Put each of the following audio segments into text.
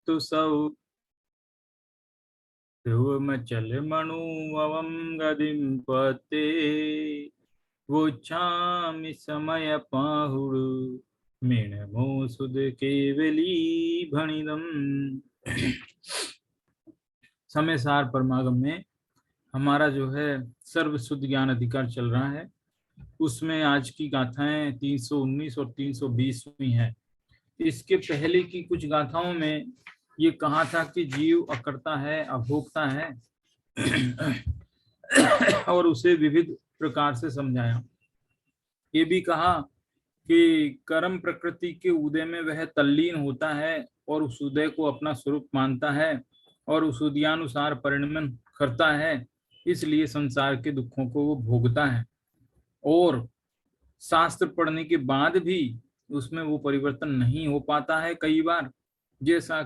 तु सौ ध्रुवमचल मनु अवं गदिं पते वोच्छामि समय पाहुडु मीणमो सुध केवली भणिदम। समय सार परमागम में हमारा जो है सर्व शुद्ध ज्ञान अधिकार चल रहा है। उसमें आज की गाथाएं 319 और 320वीं है। इसके पहले की कुछ गाथाओं में ये कहा था कि जीव अकर्ता है, अभोक्ता है और उसे विविध प्रकार से समझाया। ये भी कहा कि कर्म प्रकृति के उदय में वह तल्लीन होता है और उस उदय को अपना स्वरूप मानता है और उस उदयानुसार परिणमन करता है, इसलिए संसार के दुखों को वो भोगता है। और शास्त्र पढ़ने के बाद भी उसमें वो परिवर्तन नहीं हो पाता है कई बार, जैसा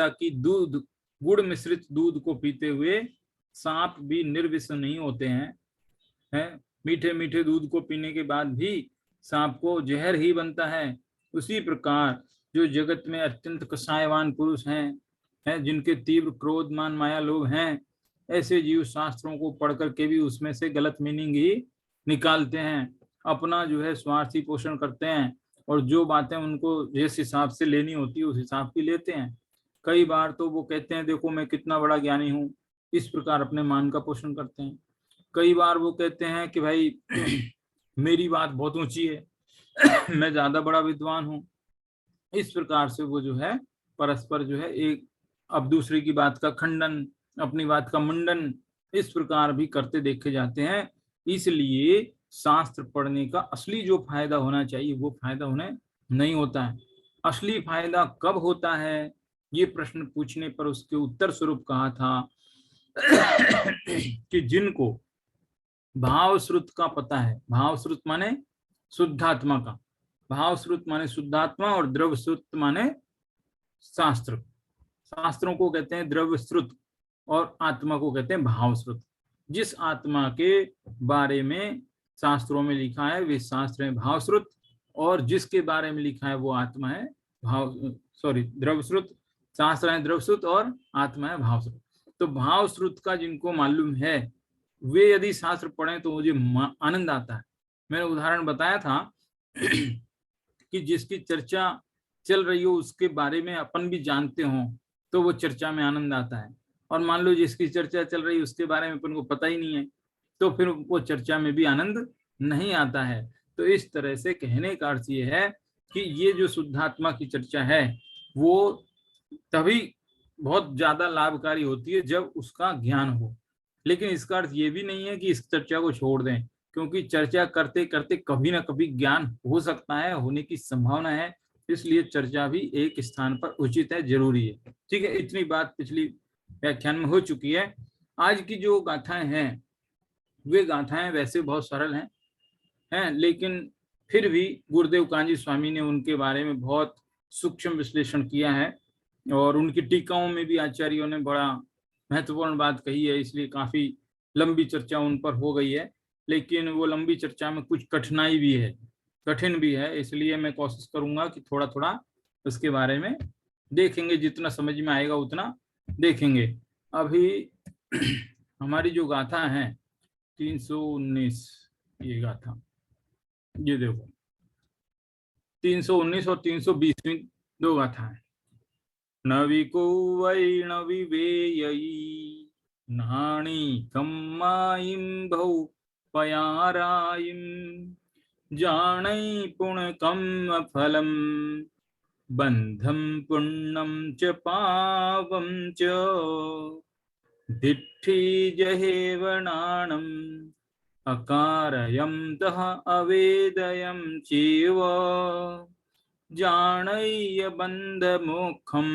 कि दूध, गुड़ मिश्रित दूध को पीते हुए सांप भी निर्विष नहीं होते हैं। मीठे मीठे दूध को पीने के बाद भी सांप को जहर ही बनता है। उसी प्रकार जो जगत में अत्यंत कषायवान पुरुष हैं जिनके तीव्र क्रोध मान माया लोभ हैं, ऐसे जीव शास्त्रों को पढ़ करके भी उसमें से गलत मीनिंग ही निकालते हैं, अपना जो है स्वार्थी पोषण करते हैं और जो बातें उनको जिस हिसाब से लेनी होती है उस हिसाब की लेते हैं। कई बार तो वो कहते हैं देखो मैं कितना बड़ा ज्ञानी हूँ, इस प्रकार अपने मान का पोषण करते हैं। कई बार वो कहते हैं कि भाई मेरी बात बहुत ऊंची है मैं ज्यादा बड़ा विद्वान हूँ। इस प्रकार से वो जो है परस्पर जो है एक अब दूसरे की बात का खंडन, अपनी बात का मुंडन इस प्रकार भी करते देखे जाते हैं। इसलिए शास्त्र पढ़ने का असली जो फायदा होना चाहिए वो फायदा उन्हें नहीं होता है। असली फायदा कब होता है, ये प्रश्न पूछने पर उसके उत्तर स्वरूप कहा था कि जिनको भाव श्रुत का पता है, भाव श्रुत माने शुद्धात्मा का, भाव श्रुत माने शुद्धात्मा और द्रव्य श्रुत माने शास्त्र। शास्त्रों को कहते हैं द्रव्य श्रुत और आत्मा को कहते हैं भाव श्रुत। जिस आत्मा के बारे में शास्त्रों में लिखा है वे शास्त्र है भाव श्रुत, और जिसके बारे में लिखा है वो आत्मा है द्रव्य श्रुत। शास्त्र है द्रव्य श्रुत और आत्मा है भाव श्रुत। तो भाव श्रुत का जिनको मालूम है वे यदि शास्त्र पढ़ें तो मुझे आनंद आता है। मैंने उदाहरण बताया था कि जिसकी चर्चा चल रही हो उसके बारे में अपन भी जानते हो तो वो चर्चा में आनंद आता है, और मान लो जिसकी चर्चा चल रही है उसके बारे में अपन को पता ही नहीं है तो फिर वो चर्चा में भी आनंद नहीं आता है। तो इस तरह से कहने का अर्थ ये है कि ये जो शुद्धात्मा की चर्चा है वो तभी बहुत ज्यादा लाभकारी होती है जब उसका ज्ञान हो। लेकिन इसका अर्थ ये भी नहीं है कि इस चर्चा को छोड़ दें, क्योंकि चर्चा करते करते कभी ना कभी ज्ञान हो सकता है, होने की संभावना है। इसलिए चर्चा भी एक स्थान पर उचित है, जरूरी है। ठीक है, इतनी बात पिछली व्याख्यान में हो चुकी है। आज की जो गाथाएं हैं वे गाथाएं वैसे बहुत सरल हैं लेकिन फिर भी गुरुदेव कांजी स्वामी ने उनके बारे में बहुत सूक्ष्म विश्लेषण किया है और उनकी टीकाओं में भी आचार्यों ने बड़ा महत्वपूर्ण बात कही है, इसलिए काफी लंबी चर्चा उन पर हो गई है। लेकिन वो लंबी चर्चा में कुछ कठिनाई भी है, कठिन भी है, इसलिए मैं कोशिश करूंगा कि थोड़ा थोड़ा उसके बारे में देखेंगे, जितना समझ में आएगा उतना देखेंगे। अभी हमारी जो गाथा है 319 ये गाथा, ये देखो 319 और 320 दो गाथा है। नवि को वै नवि वेयई नाणी कम्माइम भौ पयाराइम जानै पुण्य कम्म फलम बंधम पुण्यम च पावम च दिट्ठी जहेवनाणम अकारयम तह अवेदयम चेव जाणय्य बंध मोक्षम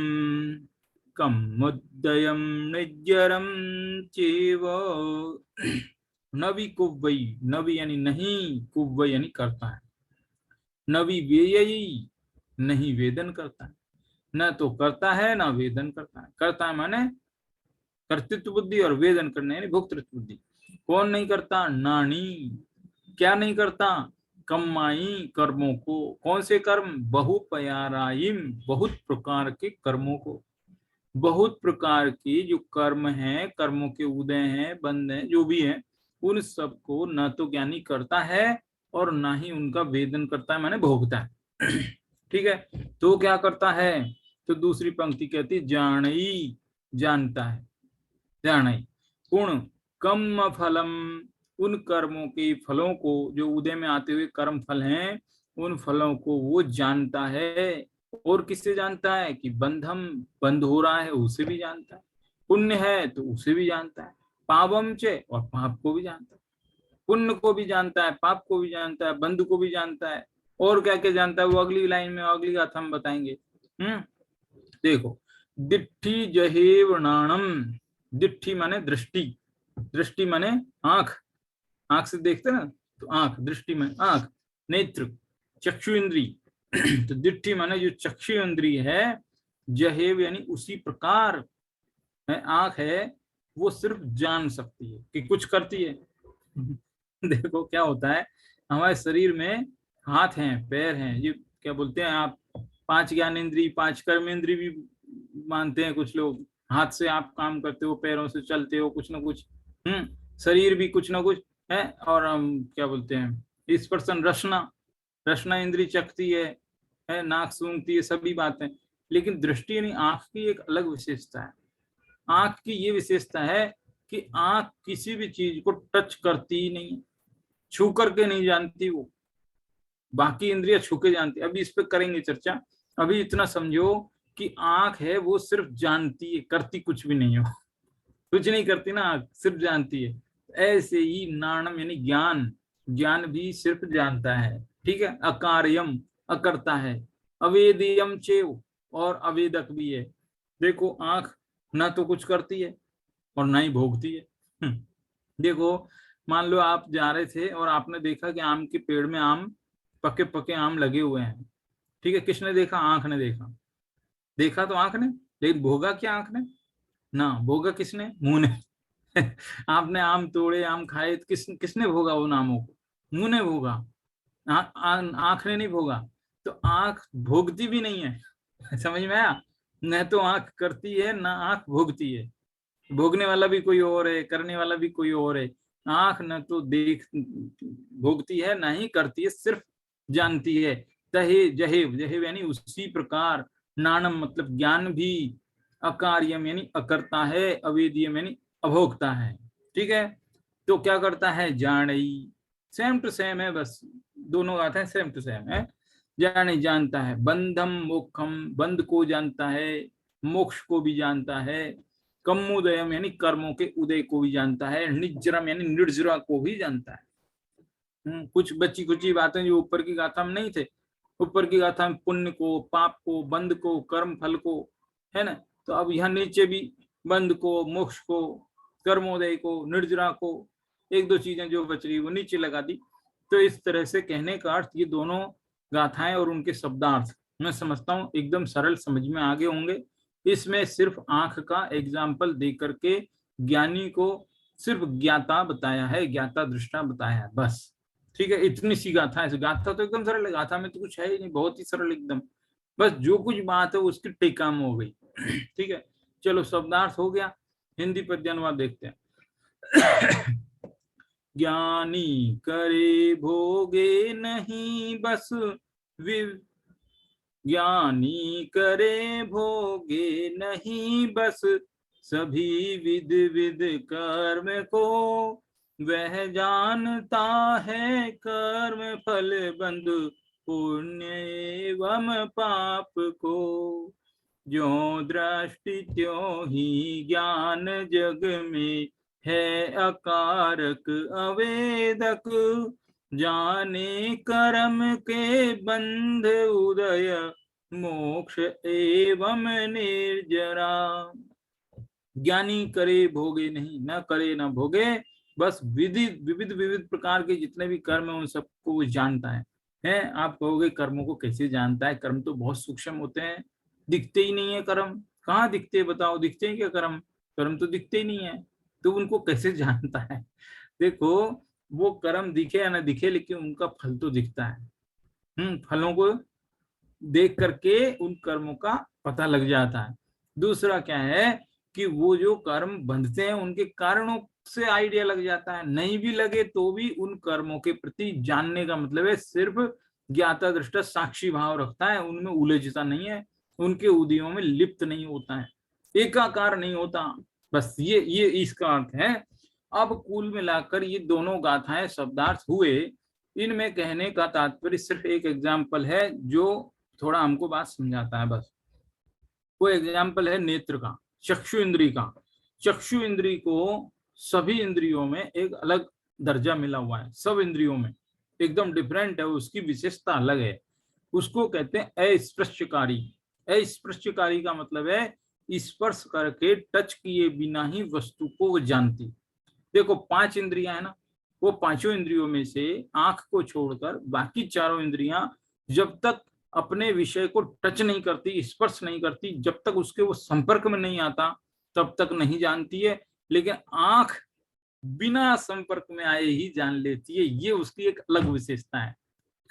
कमुद्दयम निज्जरम चेव। नवि कुव्वई, नवि यानी नहीं, कुव्वई यानी करता है। नवि वेयई, नहीं वेदन करता है, न तो करता है ना वेदन करता है। करता है माने कर्तृत्व बुद्धि और वेदन करना यानी भोक्तृत्व बुद्धि। कौन नहीं करता? नानी, क्या नहीं करता? कम्माई कर्मों को, कौन से कर्म, बहुपयाराइम, बहुत प्रकार के कर्मों को, बहुत प्रकार की जो कर्म हैं, कर्मों के उदय हैं, बंद हैं, जो भी है, उन सबको न तो ज्ञानी करता है और ना ही उनका वेदन करता है, माने भोगता है। ठीक है, तो क्या करता है, तो दूसरी पंक्ति कहती जानई, जानता है, जानई गुण कम फलम, उन कर्मों के फलों को, जो उदय में आते हुए कर्म फल हैं, उन फलों को वो जानता है। और किससे जानता है, कि बंधम, बंध हो रहा है उसे भी जानता है, पुण्य है तो उसे भी जानता है, पावम चे, और पाप को भी जानता है, पुण्य को भी जानता है, पाप को भी जानता है, बंध को भी जानता है, और क्या क्या जानता है वो अगली लाइन में, अगली गाथा हम बताएंगे। देखो, दिट्ठी जहेव नाणम, दिट्ठी माने दृष्टि, दृष्टि माने आंख, आंख से देखते ना, तो आंख, दृष्टि में आंख, नेत्र, चक्षु इंद्री। तो दिट्ठी माने जो चक्षु इंद्री है, जहेव यानी उसी प्रकार है, आंख है, वो सिर्फ जान सकती है कि कुछ करती है। देखो क्या होता है, हमारे शरीर में हाथ हैं, पैर हैं, ये क्या बोलते हैं आप, 5 ज्ञानेंद्री, 5 कर्मेंद्री भी मानते हैं कुछ लोग। हाथ से आप काम करते हो, पैरों से चलते हो, कुछ ना कुछ, शरीर भी कुछ ना कुछ है। और क्या बोलते हैं, स्पर्शन, रसना, रसना इंद्री चखती है, नाक सूंघती है, सभी बातें। लेकिन दृष्टि यानी आंख की एक अलग विशेषता है। आंख की ये विशेषता है कि आंख किसी भी चीज को टच करती ही नहीं, छू करके नहीं जानती वो, बाकी इंद्रियां छू के जानती। अभी इस पे करेंगे चर्चा, अभी इतना समझो कि आंख है वो सिर्फ जानती है, करती कुछ भी नहीं हो, कुछ नहीं करती ना आंख, सिर्फ जानती है। ऐसे ही नाणम यानी ज्ञान, ज्ञान भी सिर्फ जानता है। ठीक है, अकार्यम, अकर्ता है, अवेदियम चेव, और अवेदक भी है। देखो आंख ना तो कुछ करती है और ना ही भोगती है। देखो, मान लो आप जा रहे थे और आपने देखा कि आम के पेड़ में आम, पके पके आम लगे हुए हैं। ठीक है, किसने देखा, आंख ने देखा, देखा तो आंख ने, लेकिन भोगा क्या आंख ने, ना भोगा किसने, मुंह ने। आपने आम तोड़े, आम खाए, तो किसने भोगा उन आमों को, मुंह ने भोगा, आंख ने नहीं भोगा। तो आंख भोगती भी नहीं है। समझ में आया, न तो आंख करती है ना आंख भोगती है, भोगने वाला भी कोई और है, करने वाला भी कोई और है। आंख न तो देख भोगती है ना ही करती है, सिर्फ जानती है। तहे जहेव, जहेव यानी उसी प्रकार, नाणम मतलब ज्ञान भी, अकार्यम यानी अकर्ता है, अवेदियम यानी अभोक्ता है। ठीक है, तो क्या करता है, जानई, सेम टू सेम है, बस दोनों गाते हैं सेम टू सेम है। जाने, जानता है, बंधम मोक्षम, बंध को जानता है, मोक्ष को भी जानता है, कम्मुदयम यानी कर्मों के उदय को भी जानता है, निजरम यानी निर्जरा को भी जानता है। कुछ बची कुची बातें जो ऊपर की गाथा में नहीं थे, ऊपर की गाथा में पुण्य को, पाप को, बंध को, कर्म फल को, है ना। तो अब यहाँ नीचे भी बंध को, मोक्ष को, कर्मोदय को, निर्जरा को, एक दो चीजें जो बच रही वो नीचे लगा दी। तो इस तरह से कहने का अर्थ, ये दोनों गाथाएं और उनके शब्दार्थ मैं समझता हूँ एकदम सरल, समझ में आगे होंगे। इसमें सिर्फ आंख का एग्जाम्पल दे करके ज्ञानी को सिर्फ ज्ञाता बताया है, ज्ञाता दृष्टा बताया है, बस। ठीक है, इतनी सी गाथा है, गाथा तो एकदम सरल है, गाथा में तो कुछ है ही नहीं, बहुत ही सरल एकदम, बस जो कुछ बात है उसकी टीकाम हो गई। ठीक है, चलो शब्दार्थ हो गया, हिंदी पद्य अनुवाद देखते हैं। ज्ञानी करे भोगे नहीं बस ज्ञानी करे भोगे नहीं बस, सभी विध विध कर्म को, वह जानता है कर्म फल बंध, पुण्य एवं पाप को। ज्यों दृष्टि त्यों ही ज्ञान जग में है अकारक अवेदक, जाने कर्म के बंध उदय, मोक्ष एवं निर्जरा। ज्ञानी करे भोगे नहीं, न करे न भोगे, बस विधि विविध विविध प्रकार के जितने भी कर्म है उन सबको वो जानता है। आप कहोगे कर्मों को कैसे जानता है, कर्म तो बहुत सूक्ष्म होते हैं, दिखते ही नहीं है कर्म, कहाँ दिखते बताओ, दिखते हैं क्या कर्म, कर्म तो दिखते ही नहीं है, तो उनको कैसे जानता है। देखो, वो कर्म दिखे या ना दिखे, लेकिन उनका फल तो दिखता है। फलों को देख करके उन कर्मों का पता लग जाता है। दूसरा क्या है कि वो जो कर्म बंधते हैं उनके कारणों से आइडिया लग जाता है। नहीं भी लगे तो भी उन कर्मों के प्रति जानने का मतलब है सिर्फ ज्ञाता दृष्टा साक्षी भाव रखता है, उनमें उलझता नहीं है, उनके उदयों में लिप्त नहीं होता है, एकाकार नहीं होता। बस ये इसका अर्थ है। अब कुल मिलाकर ये दोनों गाथाएं शब्दार्थ हुए। इनमें कहने का तात्पर्य सिर्फ एक एग्जाम्पल है जो थोड़ा हमको बात समझाता है बस। वो एग्जाम्पल है नेत्र का, चक्षु इंद्री का। चक्षु इंद्री को सभी इंद्रियों में एक अलग दर्जा मिला हुआ है, सब इंद्रियों में एकदम डिफरेंट है, उसकी विशेषता अलग है। उसको कहते हैं अस्पृश्यकारी। अस्पृश्यकारी का मतलब है स्पर्श करके टच किए बिना ही वस्तु को वो जानती। देखो 5 इंद्रियां है ना, वो पांचों इंद्रियों में से आंख को छोड़कर बाकी चारों इंद्रियां जब तक अपने विषय को टच नहीं करती, स्पर्श नहीं करती, जब तक उसके वो संपर्क में नहीं आता तब तक नहीं जानती है। लेकिन आंख बिना संपर्क में आए ही जान लेती है, ये उसकी एक अलग विशेषता है।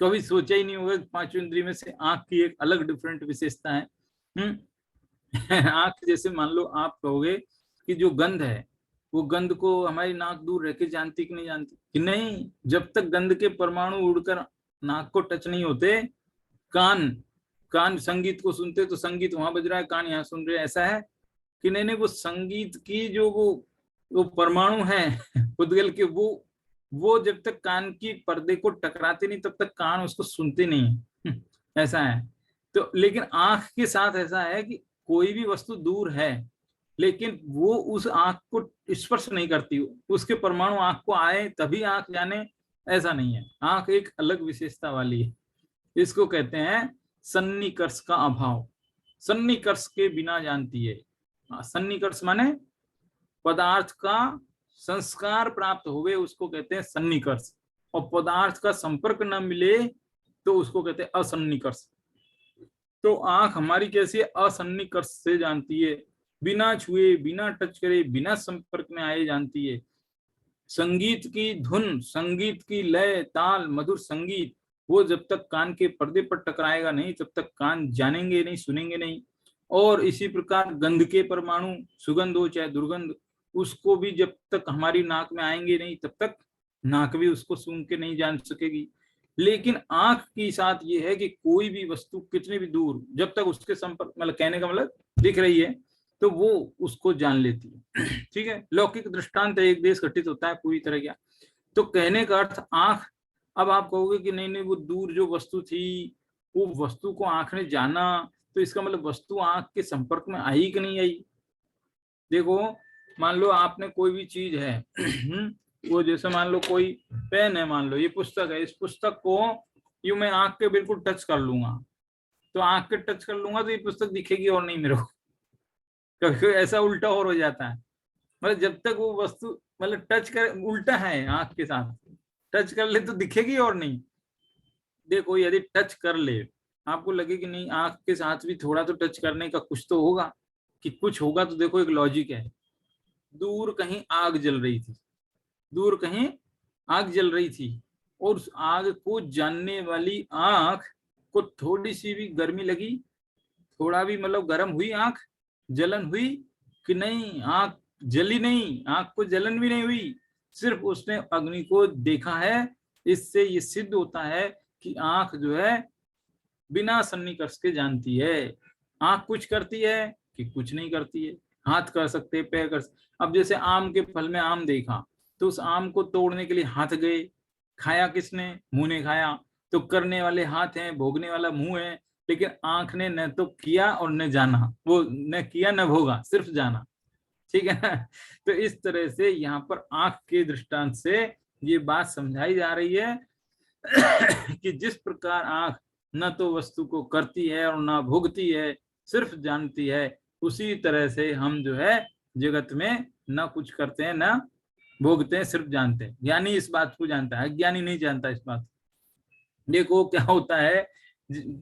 कभी सोचा ही नहीं होगा पांचों इंद्रिय में से आंख की एक अलग डिफरेंट विशेषता है। आंख जैसे मान लो आप कहोगे कि जो गंध है वो गंध को हमारी नाक दूर रह के जानती कि नहीं जानती, कि नहीं, जब तक गंध के परमाणु उड़कर नाक को टच नहीं होते। कान कान संगीत को सुनते तो संगीत वहां बज रहा है, कान यहाँ सुन रहे, ऐसा है कि नहीं? नहीं, वो संगीत की जो वो परमाणु है उद्गल के, वो जब तक कान की पर्दे को टकराते नहीं तब तक कान उसको सुनते नहीं। ऐसा है। तो लेकिन आंख के साथ ऐसा है कि कोई भी वस्तु दूर है लेकिन वो उस आंख को स्पर्श नहीं करती, उसके परमाणु आंख को आए तभी आंख जाने, ऐसा नहीं है। आंख एक अलग विशेषता वाली है। इसको कहते हैं सन्निकर्ष का अभाव। सन्निकर्ष के बिना जानती है। सन्निकर्ष माने पदार्थ का संस्कार प्राप्त हुए उसको कहते हैं सन्निकर्ष, और पदार्थ का संपर्क न मिले तो उसको कहते हैं असन्निकर्ष। तो आंख हमारी कैसी है? असन्निकर्ष से जानती है, बिना छुए, बिना टच करे, बिना संपर्क में आए जानती है। संगीत की धुन, संगीत की लय, ताल, मधुर संगीत, वो जब तक कान के पर्दे पर टकराएगा नहीं तब तक कान जानेंगे नहीं, सुनेंगे नहीं। और इसी प्रकार गंध के परमाणु, सुगंध हो चाहे दुर्गंध, उसको भी जब तक हमारी नाक में आएंगे नहीं तब तक नाक भी उसको सूंघ के नहीं जान सकेगी। लेकिन आंख की साथ ये है कि कोई भी वस्तु कितने भी दूर, जब तक उसके संपर्क, मतलब कहने का मतलब दिख रही है तो वो उसको जान लेती है। ठीक है। लौकिक दृष्टांत एक देश घटित होता है पूरी तरह क्या, तो कहने का अर्थ आंख। अब आप कहोगे कि नहीं नहीं, वो दूर जो वस्तु थी वो वस्तु को आंख ने जाना, तो इसका मतलब वस्तु आंख के संपर्क में आई कि नहीं आई? देखो मान लो आपने कोई भी चीज है, वो जैसे मान लो कोई पेन है, मान लो ये पुस्तक है, इस पुस्तक को यूं मैं आंख के बिल्कुल टच कर लूंगा, तो आंख के टच कर लूंगा तो ये पुस्तक दिखेगी और नहीं मेरे को। कभी ऐसा उल्टा और हो जाता है, मतलब जब तक वो वस्तु मतलब टच कर, उल्टा है, आंख के साथ टच कर ले तो दिखेगी और नहीं। देखो यदि टच कर ले, आपको लगे कि नहीं आंख के साथ भी थोड़ा तो टच करने का कुछ तो होगा, कि कुछ होगा, तो देखो एक लॉजिक है। दूर कहीं आग जल रही थी, दूर कहीं आग जल रही थी, और उस आग को जानने वाली आंख को थोड़ी सी भी गर्मी लगी, थोड़ा भी मतलब गर्म हुई आंख, जलन हुई कि नहीं? आंख जली नहीं, आंख को जलन भी नहीं हुई, सिर्फ उसने अग्नि को देखा है। इससे ये सिद्ध होता है कि आंख जो है बिना सन्निकर्ष के जानती है। आंख कुछ करती है कि कुछ नहीं करती है। हाथ कर सकते, पैर कर सकते। अब जैसे आम के फल में आम देखा तो उस आम को तोड़ने के लिए हाथ गए, खाया किसने? मुंह ने खाया। तो करने वाले हाथ हैं, भोगने वाला मुंह है, लेकिन आंख ने न तो किया और न जाना, वो न किया न भोगा, सिर्फ जाना। ठीक है ना? तो इस तरह से यहाँ पर आंख के दृष्टांत से ये बात समझाई जा रही है कि जिस प्रकार आंख न तो वस्तु को करती है और न भोगती है, सिर्फ जानती है, उसी तरह से हम जो है जगत में न कुछ करते हैं न भोगते हैं, सिर्फ जानते हैं। ज्ञानी इस बात को जानता है, ज्ञानी नहीं जानता इस बात। देखो क्या होता है,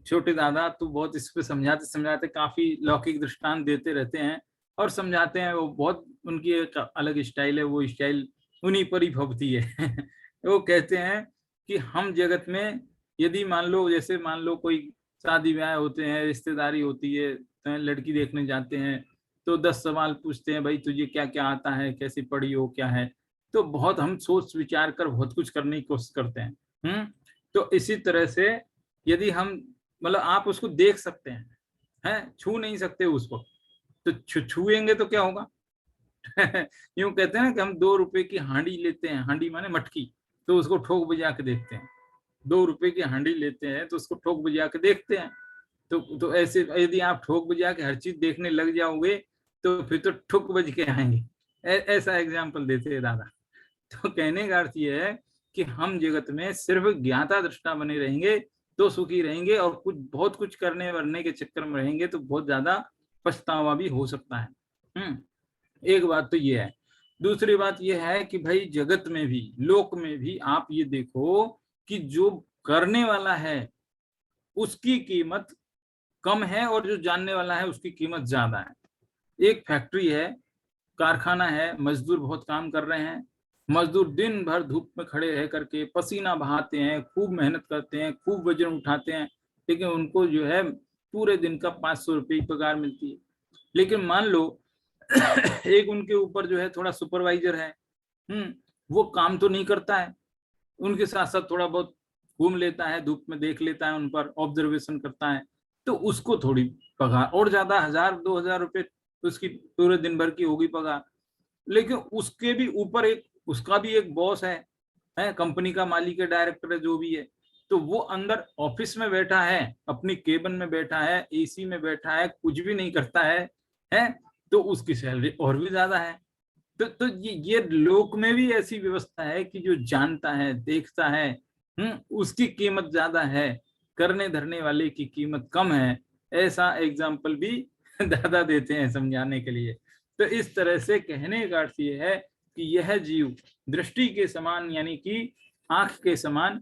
छोटे दादा तो बहुत इस पे समझाते समझाते काफी लौकिक दृष्टांत देते रहते हैं और समझाते हैं। वो बहुत उनकी एक अलग स्टाइल है, वो स्टाइल उन्हीं पर ही भवती है। वो कहते हैं कि हम जगत में यदि मान लो, जैसे मान लो कोई शादी ब्याह होते हैं, रिश्तेदारी होती है, लड़की देखने जाते हैं, तो 10 सवाल पूछते हैं, भाई तुझे क्या क्या आता है, कैसी पढ़ी हो, क्या है। तो बहुत हम सोच विचार कर बहुत कुछ करने की कोशिश करते हैं। तो इसी तरह से यदि हम, मतलब आप उसको देख सकते हैं, छू नहीं सकते उस वक्त, तो छुएंगे तो क्या होगा? यूं कहते हैं ना कि हम 2 रुपए की हांडी लेते हैं, हांडी माने मटकी, तो उसको ठोक बजा के देखते हैं। 2 रुपए की हांडी लेते हैं तो उसको ठोक बजा के देखते हैं। तो ऐसे यदि आप ठोक बजा के हर चीज देखने लग जाओगे तो फिर तो ठुक बज के आएंगे। ऐसा एग्जाम्पल देते हैं दादा। तो कहने का अर्थ ये है कि हम जगत में सिर्फ ज्ञाता दृष्टा बने रहेंगे तो सुखी रहेंगे, और कुछ बहुत कुछ करने वरने के चक्कर में रहेंगे तो बहुत ज्यादा पछतावा भी हो सकता है। एक बात तो ये है। दूसरी बात ये है कि भाई जगत में भी, लोक में भी आप ये देखो कि जो करने वाला है उसकी कीमत कम है और जो जानने वाला है उसकी कीमत ज्यादा है। एक फैक्ट्री है, कारखाना है, मजदूर बहुत काम कर रहे हैं, मजदूर दिन भर धूप में खड़े रह करके पसीना बहाते हैं, खूब मेहनत करते हैं, खूब वजन उठाते हैं, लेकिन उनको जो है पूरे दिन का 500 रुपये की पगार मिलती है। लेकिन मान लो एक उनके ऊपर जो है थोड़ा सुपरवाइजर है, वो काम तो नहीं करता है, उनके साथ साथ थोड़ा बहुत घूम लेता है, धूप में देख लेता है, उन पर ऑब्जर्वेशन करता है, तो उसको थोड़ी पगार और ज्यादा 1000-2000 रुपये उसकी पूरे दिन भर की होगी पगार। लेकिन उसके भी ऊपर एक, उसका भी एक बॉस है, कंपनी का मालिक है, डायरेक्टर है, जो भी है, तो वो अंदर ऑफिस में बैठा है, अपनी केबिन में बैठा है, एसी में बैठा है, कुछ भी नहीं करता है, तो उसकी सैलरी और भी ज्यादा है। तो ये लोक में भी ऐसी व्यवस्था है कि जो जानता है, देखता है, उसकी कीमत ज्यादा है, करने धरने वाले की कीमत कम है। ऐसा एग्जाम्पल भी दादा देते हैं समझाने के लिए। तो इस तरह से कहने का अर्थ ये है कि यह जीव दृष्टि के समान, यानी कि आंख के समान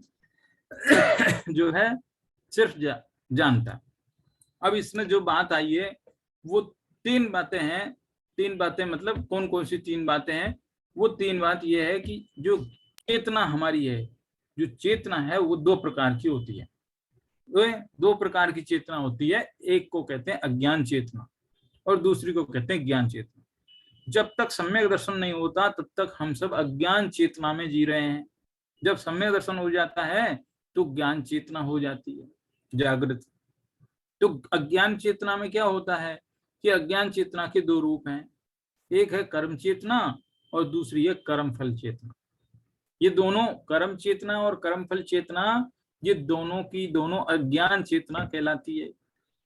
जो है सिर्फ जानता। अब इसमें जो बात आई है वो 3 बातें हैं। 3 बातें मतलब कौन कौन सी 3 बातें हैं? वो 3 बात ये है कि जो चेतना हमारी है, जो चेतना है वो 2 प्रकार की होती है। वो 2 प्रकार की चेतना होती है। एक को कहते हैं अज्ञान चेतना और दूसरी को कहते हैं ज्ञान चेतना। जब तक सम्यक दर्शन नहीं होता तब तक हम सब अज्ञान चेतना में जी रहे हैं। जब सम्यक दर्शन हो जाता है तो ज्ञान चेतना हो जाती है, जागृत। तो अज्ञान चेतना में क्या होता है कि अज्ञान चेतना के 2 रूप हैं, एक है कर्म चेतना और दूसरी है कर्म फल चेतना। ये दोनों, कर्म चेतना और कर्म फल चेतना, ये दोनों की दोनों अज्ञान चेतना कहलाती है।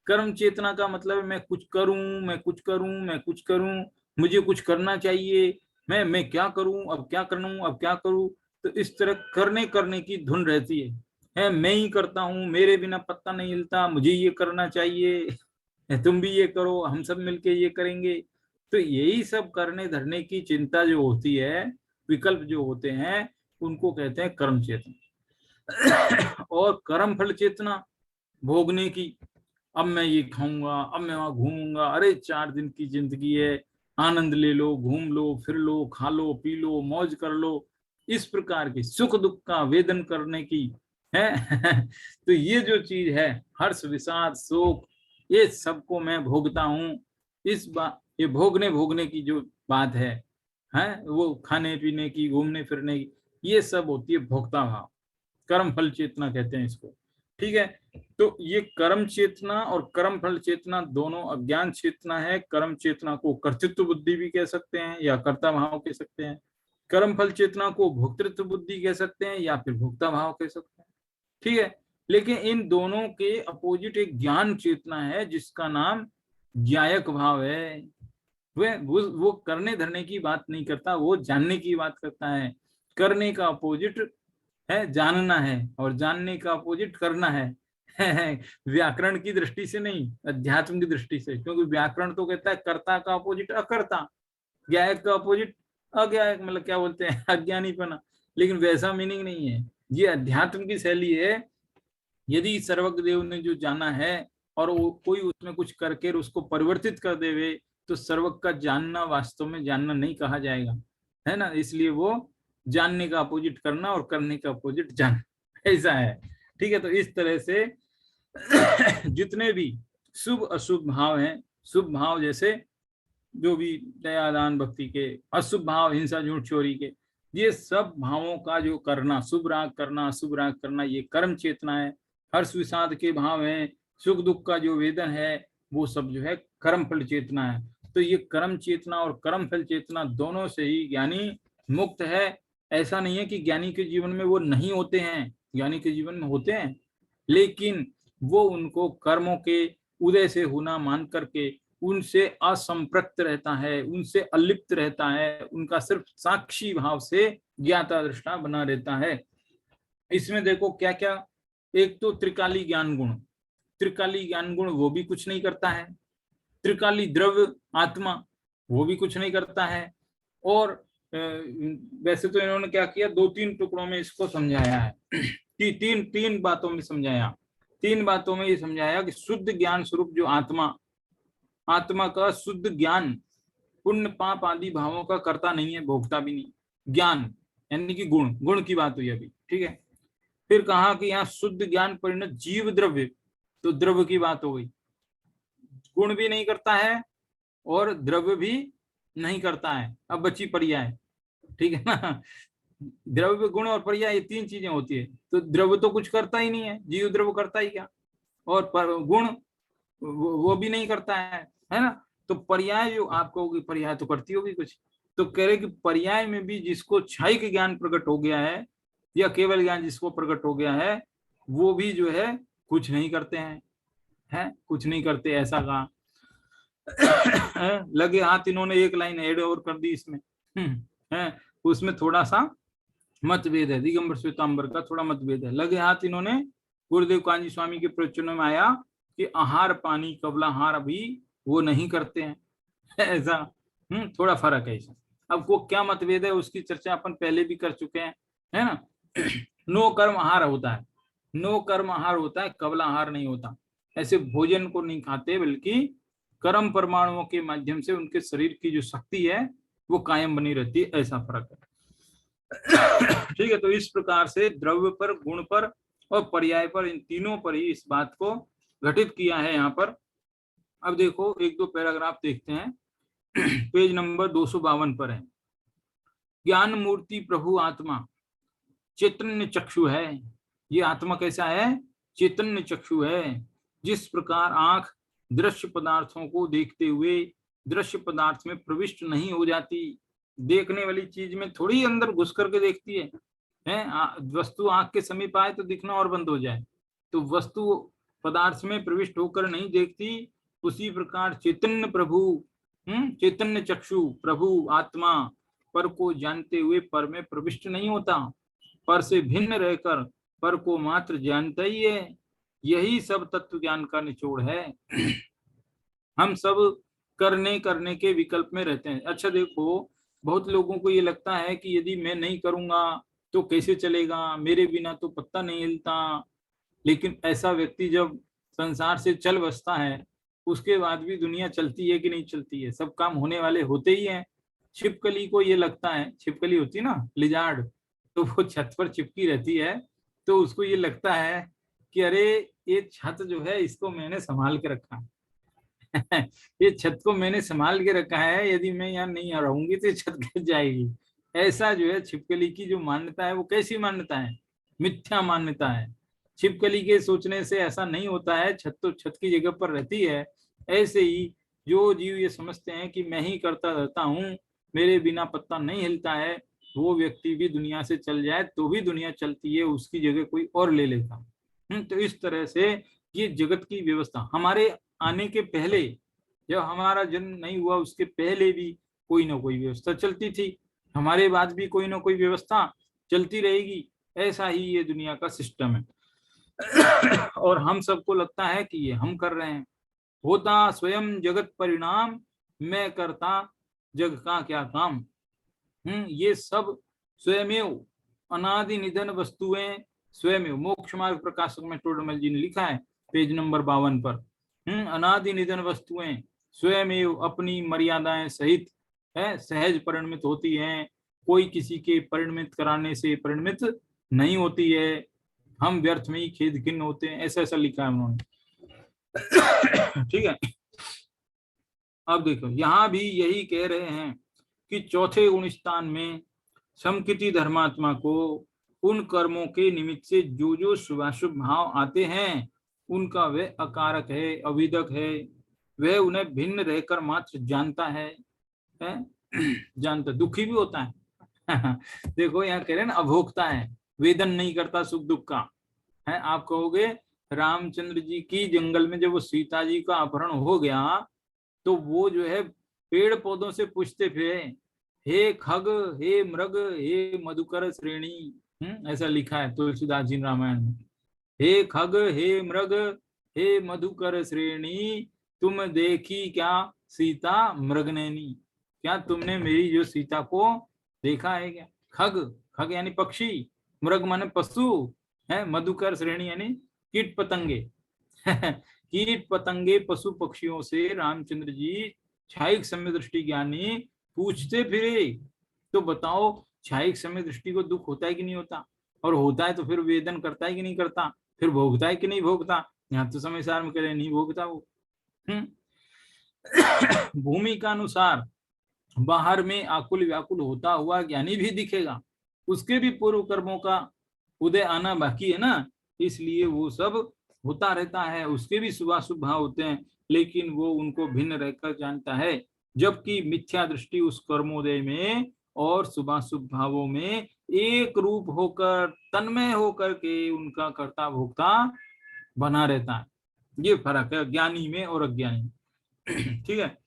कर्म चेतना का मतलब मैं कुछ करूं, मैं कुछ करूं, मैं कुछ करूं, मुझे कुछ करना चाहिए, मैं क्या करूं, अब क्या करूं, अब क्या करूं। तो इस तरह करने करने की धुन रहती है, मैं ही करता हूं, मेरे बिना पत्ता नहीं हिलता, मुझे ये करना चाहिए, तुम भी ये करो, हम सब मिलके ये करेंगे। तो यही सब करने धरने की चिंता जो होती है, विकल्प जो होते हैं, उनको कहते हैं कर्म चेतना। और कर्म फल चेतना भोगने की, अब मैं ये खाऊंगा, अब मैं वहां घूमूंगा, अरे 4 दिन की जिंदगी है, आनंद ले लो, घूम लो, फिर लो, खा लो, पी लो, मौज कर लो, इस प्रकार की सुख दुख का वेदन करने की है। तो ये जो चीज है, हर्ष विषाद शोक, ये सबको मैं भोगता हूँ। इस बात, ये भोगने भोगने की जो बात है वो खाने पीने की, घूमने फिरने की, ये सब होती है भोक्ता भाव। कर्म फल चेतना कहते हैं इसको। ठीक है, तो ये कर्म चेतना और कर्म फल चेतना दोनों अज्ञान चेतना है। कर्म चेतना को कर्तृत्व बुद्धि भी कह सकते हैं या कर्ता भाव कह सकते हैं। कर्म फल चेतना को भोक्तृत्व बुद्धि कह सकते हैं या फिर भोक्ता भाव कह सकते हैं। ठीक है, लेकिन इन दोनों के अपोजिट एक ज्ञान चेतना है जिसका नाम ज्ञायक भाव है। वो करने धरने की बात नहीं करता, वो जानने की बात करता है। करने का अपोजिट है जानना है और जानने का अपोजिट करना है। व्याकरण की दृष्टि से नहीं, अध्यात्म की दृष्टि से, क्योंकि व्याकरण तो कहता है कर्ता का अपोजिट अकर्ता, ज्ञायक का अपोजिट अज्ञायक, मतलब क्या बोलते हैं, अज्ञानीपना। लेकिन वैसा मीनिंग नहीं है, ये अध्यात्म की शैली है। यदि सर्वज्ञ देव ने जो जाना है और वो कोई उसमें कुछ करके उसको परिवर्तित कर देवे, तो सर्वज्ञ का जानना वास्तव में जानना नहीं कहा जाएगा, है ना। इसलिए वो जानने का अपोजिट करना और करने का अपोजिट जानना, ऐसा है। ठीक है, तो इस तरह से जितने भी शुभ अशुभ भाव हैं, शुभ भाव जैसे जो भी दया दान भक्ति के, अशुभ भाव हिंसा झूठ चोरी के, ये सब भावों का जो करना, शुभ राग करना अशुभ राग करना, ये कर्म चेतना है। हर्ष विषाद के भाव हैं, सुख दुख का जो वेदन है, वो सब जो है कर्म फल चेतना है। तो ये कर्म चेतना और कर्म फल चेतना दोनों से ही ज्ञानी मुक्त है। ऐसा नहीं है कि ज्ञानी के जीवन में वो नहीं होते हैं, ज्ञानी के जीवन में होते हैं, लेकिन वो उनको कर्मों के उदय से होना मान करके उनसे असंपृक्त रहता है, उनसे अलिप्त रहता है, उनका सिर्फ साक्षी भाव से ज्ञाता दृष्टा बना रहता है। इसमें देखो क्या क्या, एक तो त्रिकाली ज्ञान गुण, त्रिकाली ज्ञान गुण वो भी कुछ नहीं करता है। त्रिकाली द्रव्य आत्मा वो भी कुछ नहीं करता है। और वैसे तो इन्होंने क्या किया, 2-3 टुकड़ों में इसको समझाया है कि तीन बातों में समझाया। 3 बातों में ये समझाया कि शुद्ध ज्ञान स्वरूप जो आत्मा, आत्मा का शुद्ध ज्ञान पुण्य पाप आदि भावों का करता नहीं है, भोगता भी नहीं। ज्ञान यानी कि गुण, गुण की बात हुई अभी, ठीक है। फिर कहा कि यहाँ शुद्ध ज्ञान परिणत जीव द्रव्य, तो द्रव्य की बात हो गई। गुण भी नहीं करता है और द्रव्य भी नहीं करता है। अब बची पर्याय, ठीक है ना। द्रव्य गुण और पर्याय, ये 3 चीजें होती है। तो द्रव्य तो कुछ करता ही नहीं है, जीव द्रव्य करता ही क्या, और गुण वो भी नहीं करता है ना। तो पर्याय जो आपको होगी, पर्याय तो करती होगी कुछ। तो कह रहे कि पर्याय में भी जिसको क्षयिक ज्ञान प्रकट हो गया है या केवल ज्ञान जिसको प्रकट हो गया है, वो भी जो है कुछ नहीं करते हैं, कुछ नहीं करते, ऐसा कहा। लगे हाथ, इन्होंने एक लाइन ऐड और कर दी इसमें, है उसमें थोड़ा सा मतभेद है, दिगंबर श्वेतांबर का थोड़ा मतभेद है। लगे हाथ इन्होंने गुरुदेव कांजी स्वामी के प्रवचनों में आया कि आहार पानी कबलाहार अभी वो नहीं करते हैं, ऐसा थोड़ा फर्क है इसमें। अब वो क्या मतभेद है उसकी चर्चा अपन पहले भी कर चुके हैं, है ना। नो कर्म आहार होता है, नो कर्म आहार होता है, कबलाहार नहीं होता। ऐसे भोजन को नहीं खाते, बल्कि कर्म परमाणुओं के माध्यम से उनके शरीर की जो शक्ति है वो कायम बनी रहती है, ऐसा फर्क है। ठीक है, तो इस प्रकार से द्रव्य पर, गुण पर और पर्याय पर, इन तीनों पर ही इस बात को घटित किया है यहाँ पर। अब देखो 1-2 पैराग्राफ देखते हैं। पेज नंबर 252 पर है। ज्ञान मूर्ति प्रभु आत्मा चैतन्य चक्षु है। ये आत्मा कैसा है, चैतन्य चक्षु है। जिस प्रकार आंख दृश्य पदार्थों को देखते हुए दृश्य पदार्थ में प्रविष्ट नहीं हो जाती, देखने वाली चीज में थोड़ी अंदर घुस करके देखती है, वस्तु आंख के समीप आए तो दिखना और बंद हो जाए, तो वस्तु पदार्थ में प्रविष्ट होकर नहीं देखती। उसी प्रकार चैतन्य प्रभु, चैतन्य चक्षु प्रभु आत्मा पर को जानते हुए पर में प्रविष्ट नहीं होता, पर से भिन्न रहकर पर को मात्र जानता ही है। यही सब तत्व ज्ञान का निचोड़ है। हम सब करने के विकल्प में रहते हैं। अच्छा देखो, बहुत लोगों को ये लगता है कि यदि मैं नहीं करूंगा तो कैसे चलेगा, मेरे बिना तो पत्ता नहीं हिलता। लेकिन ऐसा व्यक्ति जब संसार से चल बसता है, उसके बाद भी दुनिया चलती है कि नहीं चलती है, सब काम होने वाले होते ही हैं। छिपकली को ये लगता है, छिपकली होती है ना लिजार्ड, तो वो छत पर चिपकी रहती है, तो उसको ये लगता है कि अरे ये छत जो है इसको मैंने संभाल के रखा है। ये छत को मैंने संभाल के रखा है, यदि मैं यहाँ नहीं रहूंगी तो छत गिर जाएगी। ऐसा जो है छिपकली की जो मान्यता है, वो कैसी मान्यता है, मिथ्या मान्यता है। छिपकली के सोचने से ऐसा नहीं होता है, छत तो छत की जगह पर रहती है। ऐसे ही जो जीव ये समझते हैं कि मैं ही करता रहता हूँ, मेरे बिना पत्ता नहीं हिलता है, वो व्यक्ति भी दुनिया से चल जाए तो भी दुनिया चलती है, उसकी जगह कोई और ले लेता। तो इस तरह से ये जगत की व्यवस्था, हमारे आने के पहले, जब हमारा जन्म नहीं हुआ उसके पहले भी कोई ना कोई व्यवस्था चलती थी, हमारे बाद भी कोई ना कोई व्यवस्था चलती रहेगी। ऐसा ही ये दुनिया का सिस्टम है। और हम सबको लगता है कि ये हम कर रहे हैं। होता स्वयं जगत परिणाम, मैं करता जग का क्या काम। ये सब स्वयमेव अनादि निधन वस्तुएं स्वयमेव, मोक्ष मार्ग प्रकाशक में टोडरमल जी ने लिखा है पेज नंबर 52 पर। अनादि निधन वस्तुएं स्वयमेव अपनी मर्यादाएं सहित है सहज परिणमित होती हैं, कोई किसी के परिणमित कराने से परिणमित नहीं होती है, हम व्यर्थ में ही खेद खिन्न होते हैं, ऐसा ऐसा लिखा है उन्होंने। ठीक है। अब देखो यहाँ भी यही कह रहे हैं कि चौथे गुण स्थान में समकृति धर्मात्मा को उन कर्मों के निमित्त से जो जो शुभाशुभ भाव आते हैं उनका वह अकारक है, अविदक है, वह उन्हें भिन्न रहकर मात्र जानता है, जानता, दुखी भी होता है। देखो यहाँ कह रहे हैं ना, अभोक्ता है, वेदन नहीं करता सुख दुख का है। आप कहोगे रामचंद्र जी की जंगल में जब वो सीता जी का अपहरण हो गया तो वो जो है पेड़ पौधों से पूछते फिरे, हे खग, हे मृग, हे मधुकर श्रेणी, ऐसा लिखा है तुलसीदास जी रामायण में। हे खग, हे मृग, हे मधुकर श्रेणी, तुम देखी क्या सीता मृगनैनी, क्या तुमने मेरी जो सीता को देखा है क्या? खग, खग यानी पक्षी, मृग माने पशु है, मधुकर श्रेणी यानी कीट पतंगे। कीट पतंगे पशु पक्षियों से रामचंद्र जी छायिक समय दृष्टि ज्ञानी पूछते फिरे, तो बताओ छायिक समय दृष्टि को दुख होता है कि नहीं होता? और होता है तो फिर वेदन करता है कि नहीं करता? फिर भोगता है कि नहीं भोगता? यहाँ तो समय सार में कह रहे नहीं भोगता वो। भूमि का अनुसार बाहर में आकुल व्याकुल होता हुआ ज्ञानी भी दिखेगा, उसके भी पूर्व कर्मों का उदय आना बाकी है ना, इसलिए वो सब होता रहता है, उसके भी शुभाशुभ भाव होते हैं, लेकिन वो उनको भिन्न रहकर जानता है, जबकि मिथ्या दृष्टि उस कर्मोदय में और शुभाशुभ भावों में एक रूप होकर तन्मय होकर के उनका कर्ता भोक्ता बना रहता है। ये फर्क है ज्ञानी में और अज्ञानी में। ठीक है,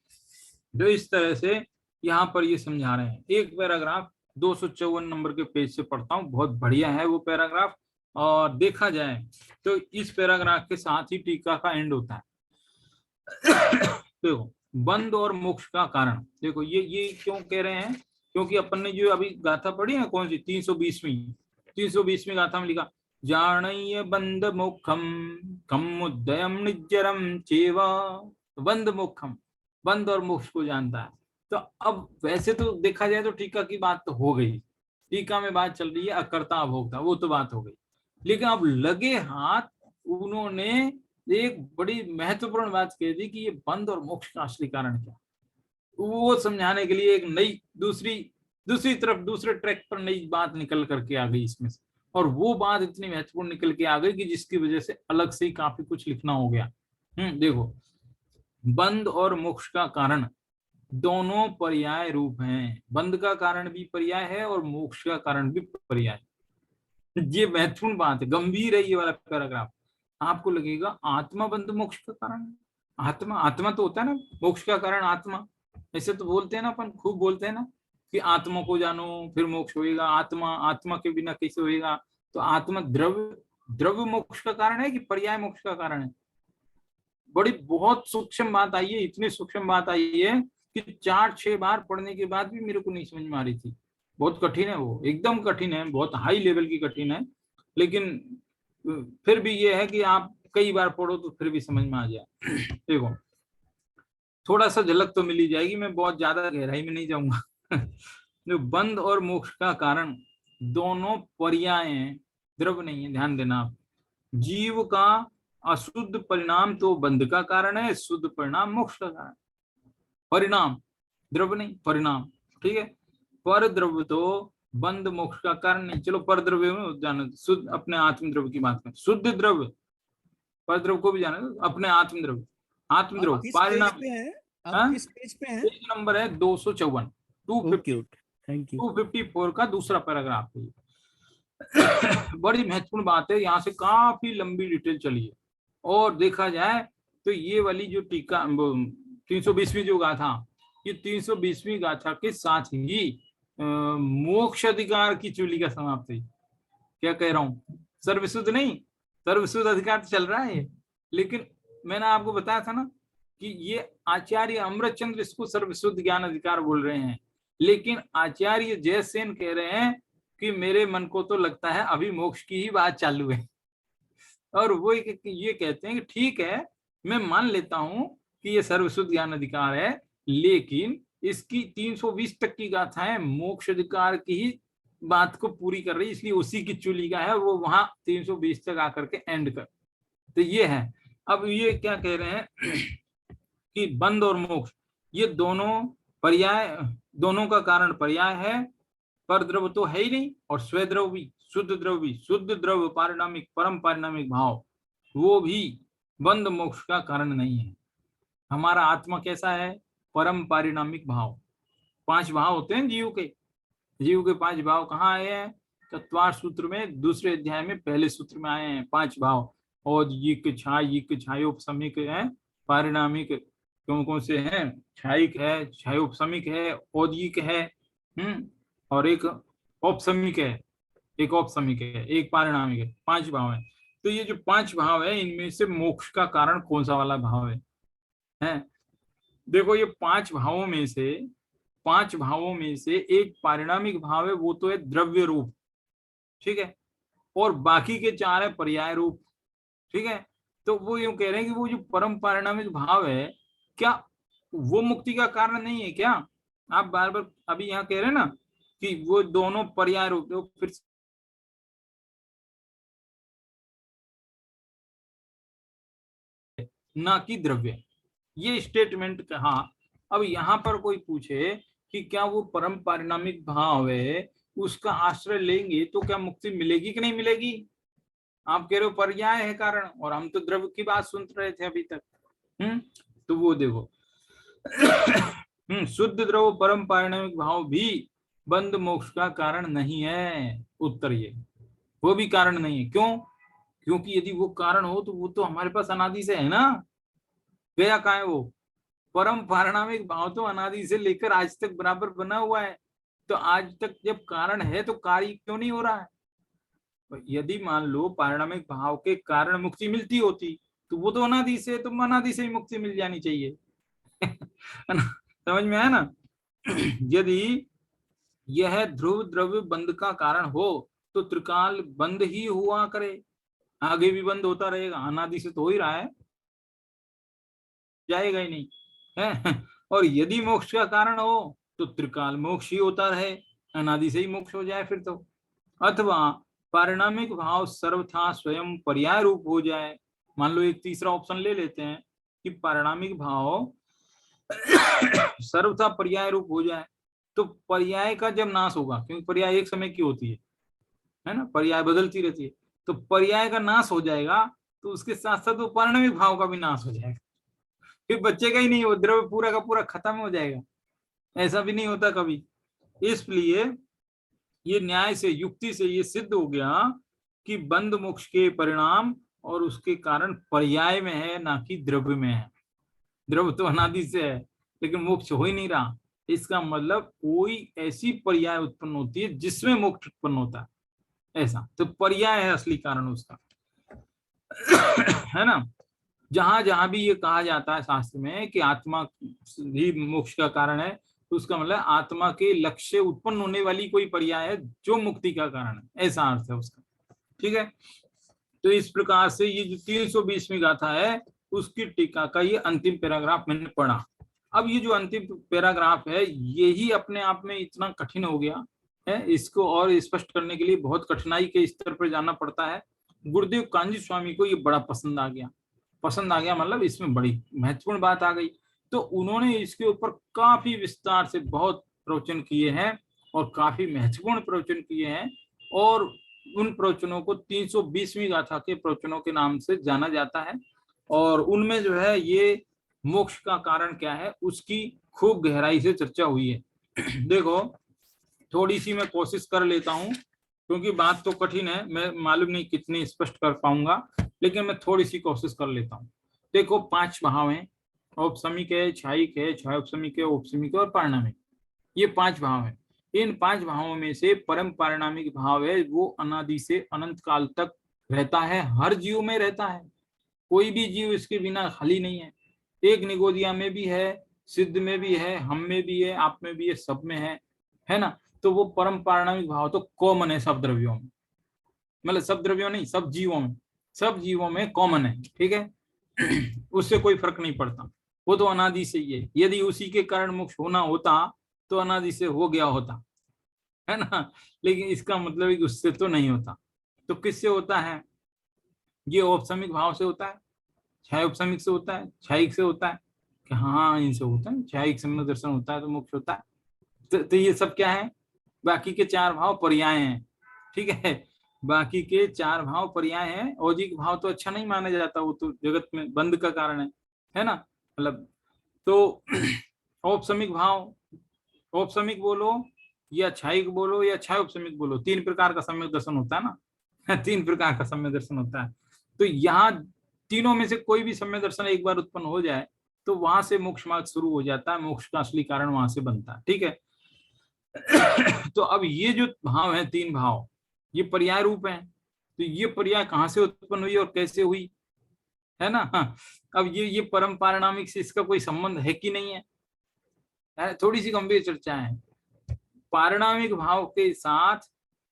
जो इस तरह से यहाँ पर ये समझा रहे हैं। एक पैराग्राफ 254 नंबर के पेज से पढ़ता हूँ, बहुत बढ़िया है वो पैराग्राफ, और देखा जाए तो इस पैराग्राफ के साथ ही टीका का एंड होता है। देखो, बंध और मोक्ष का कारण, देखो ये क्यों कह रहे हैं, क्योंकि अपन ने जो अभी गाथा पढ़ी है, कौन सी 320वीं गाथा में लिखा, जाणय्य बंध मोक्षम कम उदयम निज्जरम चेवा, बंध मोक्षम, बंध और मोक्ष को जानता है। तो अब वैसे तो देखा जाए तो टीका की बात तो हो गई, टीका में बात चल रही है अकर्ता अभोक्ता, वो तो बात हो गई, लेकिन अब लगे हाथ उन्होंने एक बड़ी महत्वपूर्ण बात कह दी कि ये बंध और मोक्ष का असली कारण क्या, वो समझाने के लिए एक नई दूसरी तरफ दूसरे ट्रैक पर नई बात निकल करके आ गई इसमें से, और वो बात इतनी महत्वपूर्ण निकल के आ गई कि जिसकी वजह से अलग से ही काफी कुछ लिखना हो गया। देखो, बंध और मोक्ष का कारण दोनों पर्याय रूप हैं, बंध का कारण भी पर्याय है और मोक्ष का कारण भी पर्याय। ये महत्वपूर्ण बात है, गंभीर है ये वाला पैराग्राफ। आपको लगेगा आत्मा बंध मोक्ष का कारण, आत्मा तो होता है ना मोक्ष का कारण, आत्मा ऐसे तो बोलते हैं ना अपन, खूब बोलते हैं ना कि आत्मा को जानो फिर मोक्ष होएगा, आत्मा के बिना कैसे होएगा? तो आत्मा द्रव्य मोक्ष का कारण है कि पर्याय मोक्ष का कारण है? बड़ी बहुत सूक्ष्म बात आई है, इतनी सूक्ष्म बात आई है कि 4-6 बार पढ़ने के बाद भी मेरे को नहीं समझ में आ रही थी। बहुत कठिन है वो, एकदम कठिन है, बहुत हाई लेवल की कठिन है, लेकिन फिर भी ये है कि आप कई बार पढ़ो तो फिर भी समझ में आ जाए। देखो, थोड़ा सा झलक तो मिली जाएगी, मैं बहुत ज्यादा गहराई में नहीं जाऊंगा। जो बंध और मोक्ष का कारण दोनों पर्याय हैं, द्रव्य नहीं है, ध्यान देना आप। जीव का अशुद्ध परिणाम तो बंध का कारण है, शुद्ध परिणाम मोक्ष का कारण। परिणाम द्रव्य नहीं, परिणाम, ठीक है। पर द्रव्य तो बंध मोक्ष का कारण नहीं। चलो पर द्रव्य में जाना, शुद्ध अपने आत्म द्रव्य की बात करें, शुद्ध द्रव्य, पर द्रव्य को भी जाना, अपने आत्म द्रव्य, आत्म द्रव्य परिणाम। किस पेज पे हैं? पेज नंबर है 254, 254 का दूसरा पैराग्राफ है। बड़ी महत्वपूर्ण बात है, यहाँ से काफी लंबी डिटेल चली है, और देखा जाए तो ये वाली जो टीका 320वीं जो गाथा, ये 320वीं गाथा के साथ ही मोक्ष अधिकार की चूली का समाप्त है। क्या कह रहा हूँ, सर्वशुद्ध नहीं, सर्वशुद्ध अधिकार तो चल रहा है, लेकिन मैंने आपको बताया था ना कि ये आचार्य अमृतचंद्र इसको सर्वशुद्ध ज्ञान अधिकार बोल रहे हैं, लेकिन आचार्य जयसेन कह रहे हैं कि मेरे मन को तो लगता है अभी मोक्ष की ही बात चालू है। और वो ये कहते हैं कि ठीक है, मैं मान लेता हूं कि ये सर्वशुद्ध ज्ञान अधिकार है, लेकिन इसकी 320 तक की गाथाएं मोक्ष अधिकार की ही बात को पूरी कर रही, इसलिए उसी की चुलिका है, वो वहां 320 तक आकर के एंड कर। तो ये है। अब ये क्या कह रहे हैं कि बंध और मोक्ष ये दोनों पर्याय, दोनों का कारण पर्याय है, पर द्रव तो है ही नहीं, और स्वद्रव भी, शुद्ध द्रव भी, शुद्ध द्रव पारिणामिक परम पारिणामिक भाव वो भी बंध मोक्ष का कारण नहीं है। हमारा आत्मा कैसा है? परम पारिणामिक भाव। 5 भाव होते हैं जीव के, जीव के 5 भाव कहाँ आए हैं? तत्वार सूत्र में दूसरे अध्याय में पहले सूत्र में आए हैं 5 भाव। और यिक छायिक छायोपशमिक है, पारिणामिक कौन कौन से हैं? छायिक है, छायोपशमिक है, औद्यिक है, और एक औपशमिक है, एक औपशमिक है, एक पारिणामिक है। 5 भाव है। तो ये जो 5 भाव है इनमें से मोक्ष का कारण कौन सा वाला भाव है? देखो ये 5 भावों में से, 5 भावों में से एक पारिणामिक भाव है, वो तो है द्रव्य रूप, ठीक है, और बाकी के 4 है पर्याय रूप, ठीक है। तो वो यूं कह रहे हैं कि वो जो परम पारिणामिक भाव है, क्या वो मुक्ति का कारण नहीं है क्या? आप बार बार अभी यहाँ कह रहे हैं ना कि वो दोनों पर्याय रूप, तो फिर ना कि द्रव्य, ये स्टेटमेंट कहा। अब यहाँ पर कोई पूछे कि क्या वो परम पारिणामिक भाव है, उसका आश्रय लेंगे तो क्या मुक्ति मिलेगी कि नहीं मिलेगी? आप कह रहे हो पर्याय है कारण, और हम तो द्रव्य की बात सुन रहे थे अभी तक। तो वो देखो शुद्ध द्रव परम पारिणामिक भाव भी बंध मोक्ष का कारण नहीं है। उत्तर ये, वो भी कारण नहीं है। क्यों? क्योंकि यदि वो कारण हो तो वो तो हमारे पास अनादि से है ना। गया कहाँ है वो? परम पारिणामिक भाव तो अनादि से लेकर आज तक बराबर बना हुआ है। तो आज तक जब कारण है तो कार्य क्यों नहीं हो रहा है? यदि मान लो पारिणामिक भाव के कारण मुक्ति मिलती होती तो वो तो अनादि से, तो अनादि से ही मुक्ति मिल जानी चाहिए। समझ में आया ना? यदि यह ध्रुव द्रव्य बंध का कारण हो तो त्रिकाल बंद ही हुआ करे, आगे भी बंद होता रहेगा, अनादि से तो हो ही रहा है, जाएगा ही नहीं है। और यदि मोक्ष का कारण हो तो त्रिकाल मोक्ष ही होता रहे, अनादि से ही मोक्ष हो जाए फिर तो। अथवा पारिणामिक भाव सर्वथा स्वयं पर्याय रूप हो जाए। मान लो एक तीसरा ऑप्शन ले लेते हैं कि पारिणामिक भाव सर्वथा पर्याय रूप हो जाए, तो पर्याय का जब नाश होगा, क्योंकि पर्याय एक समय की होती है ना, पर्याय बदलती रहती है, तो पर्याय का नाश हो जाएगा तो उसके साथ साथ वो पारिणामिक भाव का भी नाश हो जाएगा, फिर बचेगा ही नहीं, वो द्रव्य पूरा का पूरा खत्म हो जाएगा। ऐसा भी नहीं होता कभी। इसलिए ये न्याय से, युक्ति से ये सिद्ध हो गया कि बंध मोक्ष के परिणाम और उसके कारण पर्याय में है, ना कि द्रव्य में है। द्रव्य तो अनादि से है लेकिन मोक्ष हो ही नहीं रहा। इसका मतलब कोई ऐसी पर्याय उत्पन्न होती है जिसमें मोक्ष उत्पन्न होता है, ऐसा तो पर्याय है असली कारण उसका। है ना? जहां जहां भी ये कहा जाता है शास्त्र में कि आत्मा ही मोक्ष का कारण है, तो उसका मतलब आत्मा के लक्ष्य से उत्पन्न होने वाली कोई पर्याय है जो मुक्ति का कारण है, ऐसा अर्थ है उसका। ठीक है। तो इस प्रकार से ये जो 320वीं गाथा है उसकी टीका का ये अंतिम पैराग्राफ मैंने पढ़ा। अब ये जो अंतिम पैराग्राफ है यही अपने आप में इतना कठिन हो गया है, इसको और स्पष्ट करने के लिए बहुत कठिनाई के स्तर पर जाना पड़ता है। गुरुदेव कांजी स्वामी को ये बड़ा पसंद आ गया। पसंद आ गया मतलब इसमें बड़ी महत्वपूर्ण बात आ गई, तो उन्होंने इसके ऊपर काफी विस्तार से बहुत प्रवचन किए हैं और काफी महत्वपूर्ण प्रवचन किए हैं, और उन प्रवचनों को 320वीं गाथा के प्रवचनों के नाम से जाना जाता है। और उनमें जो है ये मोक्ष का कारण क्या है उसकी खूब गहराई से चर्चा हुई है। देखो थोड़ी सी मैं कोशिश कर लेता हूँ, क्योंकि बात तो कठिन है, मैं मालूम नहीं कितनी स्पष्ट कर पाऊंगा, लेकिन मैं थोड़ी सी कोशिश कर लेता हूँ। देखो 5 भाव हैं, औपसमिक है, छायिक है, छायोपशमिक है, औपसमिक है और पारिणामिक। ये 5 भाव हैं। इन 5 भावों में से परम पारिणामिक भाव है वो अनादि से अनंत काल तक रहता है, हर जीव में रहता है, कोई भी जीव इसके बिना खाली नहीं है। एक निगोदिया में भी है, सिद्ध में भी है, हम में भी है, आप में भी है, सब में है ना? तो वो परम पारिणामिक भाव तो कॉमन है सब द्रव्यों में, मतलब सब द्रव्यों नहीं, सब जीवों में, सब जीवों में कॉमन है। ठीक है। उससे कोई फर्क नहीं पड़ता। वो तो अनादि से ही है। यदि उसी के कारण मोक्ष होना होता तो अनादि से हो गया होता, है ना। लेकिन इसका मतलब है कि उससे तो नहीं होता। तो किससे होता है? ये औपसमिक भाव से होता है, छाया उपसमिक से होता है, छायिक से होता है कि हाँ इनसे होता है, छायिक सम्यक दर्शन होता है तो मोक्ष होता है। तो ये सब क्या है? बाकी के चार भाव पर्याय हैं, ठीक है। बाकी के चार भाव पर्याय हैं। औजिक भाव तो अच्छा नहीं माना जाता, वो तो जगत में बंद का कारण है ना, मतलब। तो औपसमिक भाव, औपसमिक बोलो या छायिक बोलो या छाय उपसमिक बोलो, तीन प्रकार का सम्यक दर्शन होता है ना। तीन प्रकार का सम्यक दर्शन होता है। तो यहाँ तीनों में से कोई भी सम्यक दर्शन एक बार उत्पन्न हो जाए तो वहां से मोक्ष मार्ग शुरू हो जाता है, मोक्ष का असली कारण वहां से बनता है, ठीक है। तो अब ये जो भाव है, तीन भाव, ये पर्याय रूप है। तो ये पर्याय कहाँ से उत्पन्न हुई और कैसे हुई, है ना। हाँ। अब ये परम पारिणामिक से इसका कोई संबंध है कि नहीं है, थोड़ी सी गंभीर चर्चा है। पारिणामिक भाव के साथ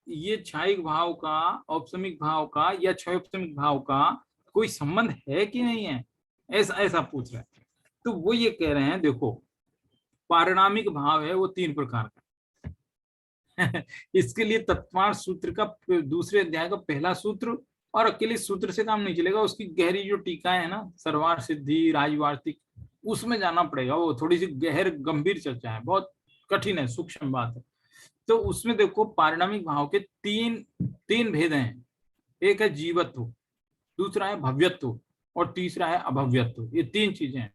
ये छायिक भाव का, औपसमिक भाव का या क्षयोपसमिक भाव का कोई संबंध है कि नहीं है, ऐसा ऐसा पूछ रहे हैं। तो वो ये कह रहे हैं, देखो पारिणामिक भाव है वो तीन प्रकार का। इसके लिए तत्वार्थ सूत्र का दूसरे अध्याय का पहला सूत्र, और अकेले सूत्र से काम नहीं चलेगा, उसकी गहरी जो टीकाएं है ना, सर्वार्थ सिद्धि, राजवार्तिक, उसमें जाना पड़ेगा। वो थोड़ी सी गहर गंभीर चर्चा है, बहुत कठिन है, सूक्ष्म बात है। तो उसमें देखो पारिणामिक भाव के तीन तीन भेद हैं। एक है जीवत्व, दूसरा है भव्यत्व और तीसरा है अभव्यत्व। ये तीन चीजें हैं,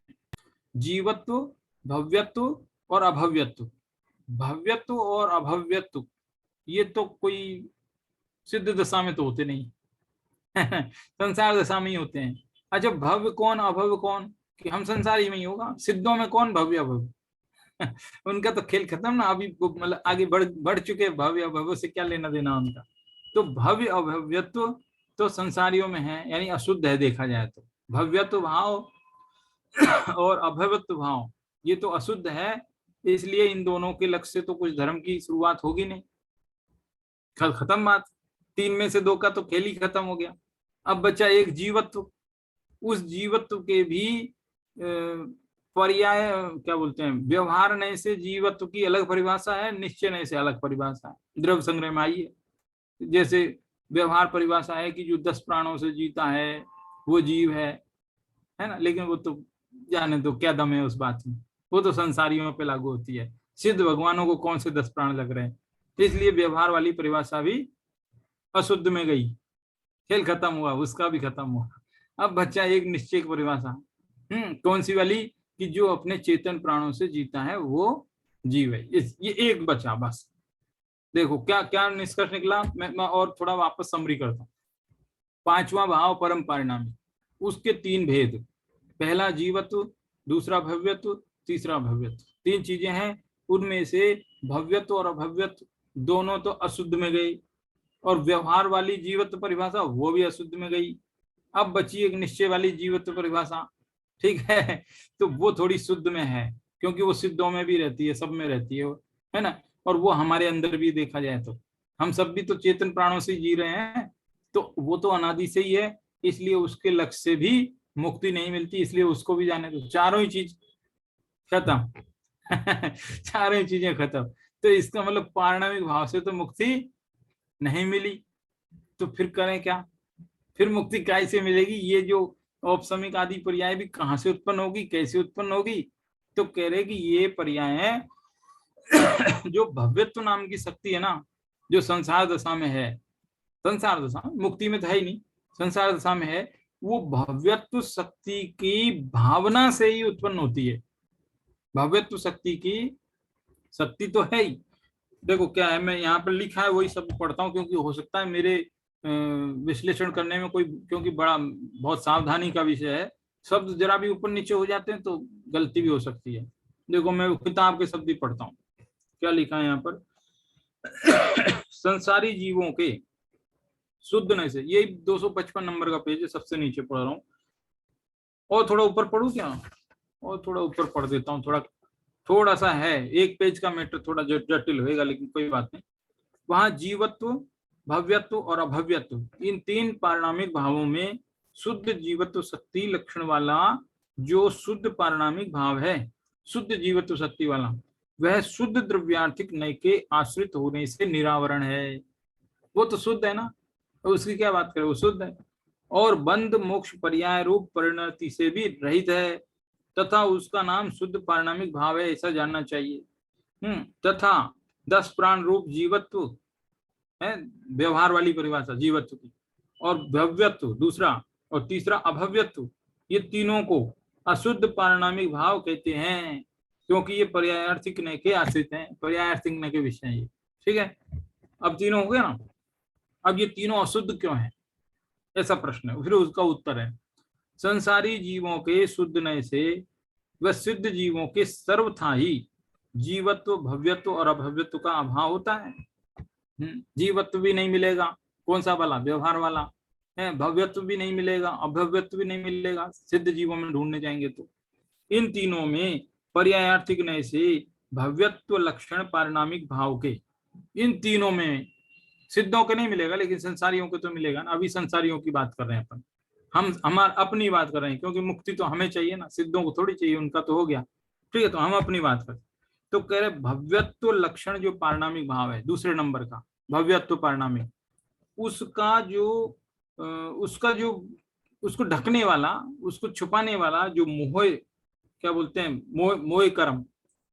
जीवत्व, भव्यत्व और अभव्यत्व। भव्यत्व और अभव्यत्व ये तो कोई सिद्ध दशा में तो होते नहीं। संसार दशा में ही होते हैं। अच्छा भव्य कौन अभव्य कौन, कि हम संसारी में ही होगा। सिद्धों में कौन भव्य अभव्य? उनका तो खेल खत्म ना, अभी मतलब आगे बढ़ चुके, भव्य अभव्य से क्या लेना देना उनका। तो भव्य अभव्यत्व तो संसारियों में है, यानी अशुद्ध है देखा जाए तो। भव्यत्व भाव और अभव्यत्व भाव ये तो अशुद्ध है, इसलिए इन दोनों के लक्ष्य से तो कुछ धर्म की शुरुआत होगी नहीं, खत्म बात। तीन में से दो का तो खेल ही खत्म हो गया। अब बचा एक जीवत्व। उस जीवत्व के भी पर्याय क्या बोलते हैं, व्यवहार नय से जीवत्व की अलग परिभाषा है, निश्चय नय से अलग परिभाषा है। द्रव्य संग्रह में आइए, जैसे व्यवहार परिभाषा है कि जो 10 प्राणों से जीता है वो जीव है ना। लेकिन वो तो जाने दो क्या दम है उस बात में, वो तो संसारियों पे लागू होती है। सिद्ध भगवानों को कौन से 10 प्राण लग रहे हैं, इसलिए व्यवहार वाली परिभाषा भी अशुद्ध में गई, खेल खत्म हुआ, उसका भी खत्म हुआ। अब बच्चा एक निश्चय परिभाषा, कौन सी वाली, कि जो अपने चेतन प्राणों से जीता है वो जीव है। ये एक बचा बस। देखो क्या क्या निष्कर्ष निकला। मैं और थोड़ा वापस समरी करता हूँ। पांचवा भाव परम परिणामी, उसके तीन भेद, पहला जीवत्व, दूसरा भव्यत्व, तीसरा भव्यत्व। तीन चीजें हैं, उनमें से भव्यत्व और अभव्यत्व दोनों तो अशुद्ध में गई, और व्यवहार वाली जीवत्व परिभाषा वो भी अशुद्ध में गई। अब बची एक निश्चय वाली जीवत्व परिभाषा, ठीक है। तो वो थोड़ी शुद्ध में है, क्योंकि वो सिद्धों में भी रहती है, सब में रहती है ना। और वो हमारे अंदर भी देखा जाए तो हम सब भी तो चेतन प्राणों से जी रहे हैं, तो वो तो अनादि से ही है, इसलिए उसके लक्ष्य से भी मुक्ति नहीं मिलती, इसलिए उसको भी जाने दो। चारों ही चीज खत्म। चारों ही चीजें खत्म। तो इसका मतलब पारिणामिक भाव से तो मुक्ति नहीं मिली, तो फिर करें क्या, फिर मुक्ति कैसे मिलेगी। ये जो औपसमिक आदि पर्याय भी कहाँ से उत्पन्न होगी, कैसे उत्पन्न होगी। तो कह रहे कि ये पर्याय है जो भव्यत्व नाम की शक्ति है ना, जो संसार दशा में है, संसार दशा मुक्ति में तो है ही नहीं, संसार दशा में है, वो भव्यत्व शक्ति की भावना से ही उत्पन्न होती है। भव्यत्व शक्ति की शक्ति तो है ही। देखो क्या है, मैं यहाँ पर लिखा है वही सब पढ़ता हूँ, क्योंकि हो सकता है मेरे विश्लेषण करने में कोई, क्योंकि बड़ा बहुत सावधानी का विषय है, शब्द जरा भी ऊपर नीचे हो जाते हैं तो गलती भी हो सकती है। देखो मैं किताब के शब्द ही पढ़ता हूँ, क्या लिखा है यहाँ पर। संसारी जीवों के शुद्ध नहीं से, ये 255 नंबर का पेज है, सबसे नीचे पढ़ रहा हूँ। और थोड़ा ऊपर पढ़ू क्या, और थोड़ा ऊपर पढ़ देता हूँ, थोड़ा सा है, एक पेज का मैटर थोड़ा जटिल होएगा, लेकिन कोई बात नहीं। वहां जीवत्व, भव्यत्व और अभव्यत्व, इन तीन पारिणामिक भावों में शुद्ध जीवत्व शक्ति लक्षण वाला जो शुद्ध पारिणामिक भाव है, शुद्ध जीवत्व शक्ति वाला, वह शुद्ध द्रव्यार्थिक नय के आश्रित होने से निरावरण है। वो तो शुद्ध है ना, तो उसकी क्या बात करें, वो शुद्ध है। और बंध मोक्ष पर्याय रूप परिणति से भी रहित है, तथा उसका नाम शुद्ध पारिणामिक भाव है, ऐसा जानना चाहिए। तथा 10 प्राण रूप जीवत्व है, व्यवहार वाली परिभाषा जीवत्व की, और भव्यत्व दूसरा, और तीसरा अभव्यत्व, ये तीनों को अशुद्ध पारिणामिक भाव कहते हैं, क्योंकि ये पर्यायार्थिक नय के आश्रित हैं, पर्यायार्थिक नय के विषय हैं ये। ठीक है, अब तीनों हो गया ना। अब ये तीनों अशुद्ध क्यों है, ऐसा प्रश्न है। फिर उसका उत्तर है, संसारी जीवों के शुद्ध नय से व सिद्ध जीवों के सर्वथा ही जीवत्व, भव्यत्व और अभव्यत्व का अभाव होता है। जीवत्व भी नहीं मिलेगा, कौन सा वाला, व्यवहार वाला है, भव्यत्व भी नहीं मिलेगा, अभव्यत्व भी नहीं मिलेगा, सिद्ध जीवों में ढूंढने जाएंगे तो। इन तीनों में पर्यायार्थिक नय से भव्यत्व लक्षण पारिणामिक भाव के, इन तीनों में सिद्धों के नहीं मिलेगा, लेकिन संसारियों के तो मिलेगा ना। अभी संसारियों की बात कर रहे हैं अपन, हम हमारा अपनी बात कर रहे हैं, क्योंकि मुक्ति तो हमें चाहिए ना, सिद्धों को थोड़ी चाहिए, उनका तो हो गया। ठीक है, तो हम अपनी बात करें तो कह रहे भव्यत्व लक्षण जो पारिणामिक भाव है, दूसरे नंबर का भव्यत्व पारिणामिक, उसका जो उसका जो उसको ढकने वाला, उसको छुपाने वाला जो मोह, क्या बोलते हैं, मोह कर्म,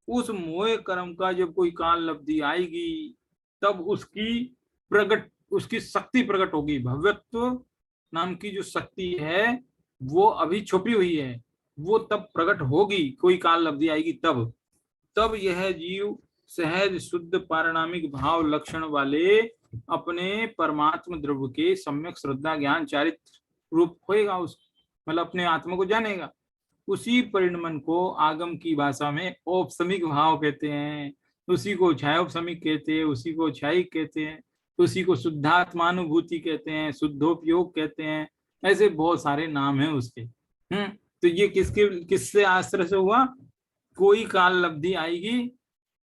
उस मोह कर्म का जब कोई काल लब्धि आएगी, तब उसकी शक्ति प्रकट होगी। भव्यत्व नाम की जो शक्ति है वो अभी छुपी हुई है, वो तब प्रकट होगी, कोई काल लब्धि आएगी तब यह जीव सहज शुद्ध पारिणामिक भाव लक्षण वाले अपने परमात्म द्रव्य के सम्यक श्रद्धा ज्ञान चारित्र रूप होएगा, उस मतलब अपने आत्मा को जानेगा। उसी परिणमन को आगम की भाषा में औपसमिक भाव कहते हैं, उसी को छायोपसमिक कहते हैं, उसी को छायिक कहते हैं, उसी को शुद्धात्मानुभूति कहते हैं, शुद्धोपयोग कहते हैं, ऐसे बहुत सारे नाम हैं उसके। तो ये किससे आश्रय से हुआ, कोई काल लब्धि आएगी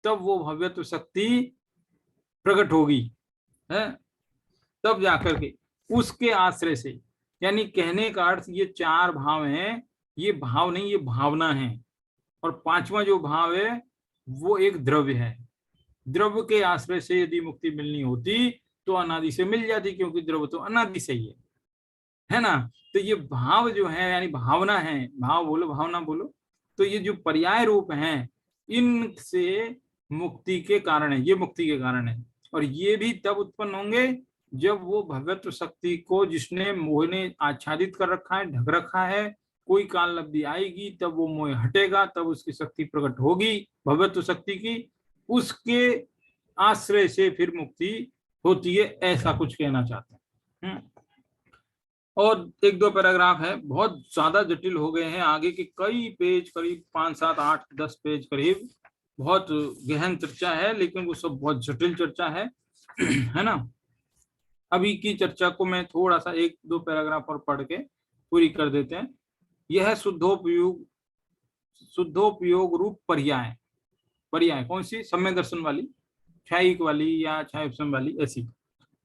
तब वो भव्यत्व शक्ति प्रकट होगी है, तब जाकर के उसके आश्रय से। यानी कहने का अर्थ ये 4 भाव हैं, ये भाव नहीं, ये भावना है। और 5वां जो भाव है वो एक द्रव्य है। द्रव्य के आश्रय से यदि मुक्ति मिलनी होती तो अनादि से मिल जाती, क्योंकि द्रव्य तो अनादि से ही है ना। तो ये भाव जो है, यानी भावना है, भाव बोलो भावना बोलो, तो ये जो पर्याय रूप हैं, इनसे मुक्ति के कारण है, ये मुक्ति के कारण है। और ये भी तब उत्पन्न होंगे जब वो भगवत शक्ति को, जिसने मोह ने आच्छादित कर रखा है, ढक रखा है, कोई काल लब्धि आएगी तब वो मोह हटेगा, तब उसकी शक्ति प्रकट होगी भगवत शक्ति की, उसके आश्रय से फिर मुक्ति होती है, ऐसा कुछ कहना चाहते हैं। और 1-2 पैराग्राफ है, बहुत ज्यादा जटिल हो गए हैं, आगे के कई पेज, करीब 5, 7, 8, 10 पेज करीब, बहुत गहन चर्चा है, लेकिन वो सब बहुत जटिल चर्चा है ना। अभी की चर्चा को मैं थोड़ा सा 1-2 पैराग्राफ और पढ़ के पूरी कर देते हैं। यह शुद्धोपयोग रूप पर्याय कौन सी, सम्यक दर्शन वाली, छायिक वाली या छायोपसम वाली, ऐसी।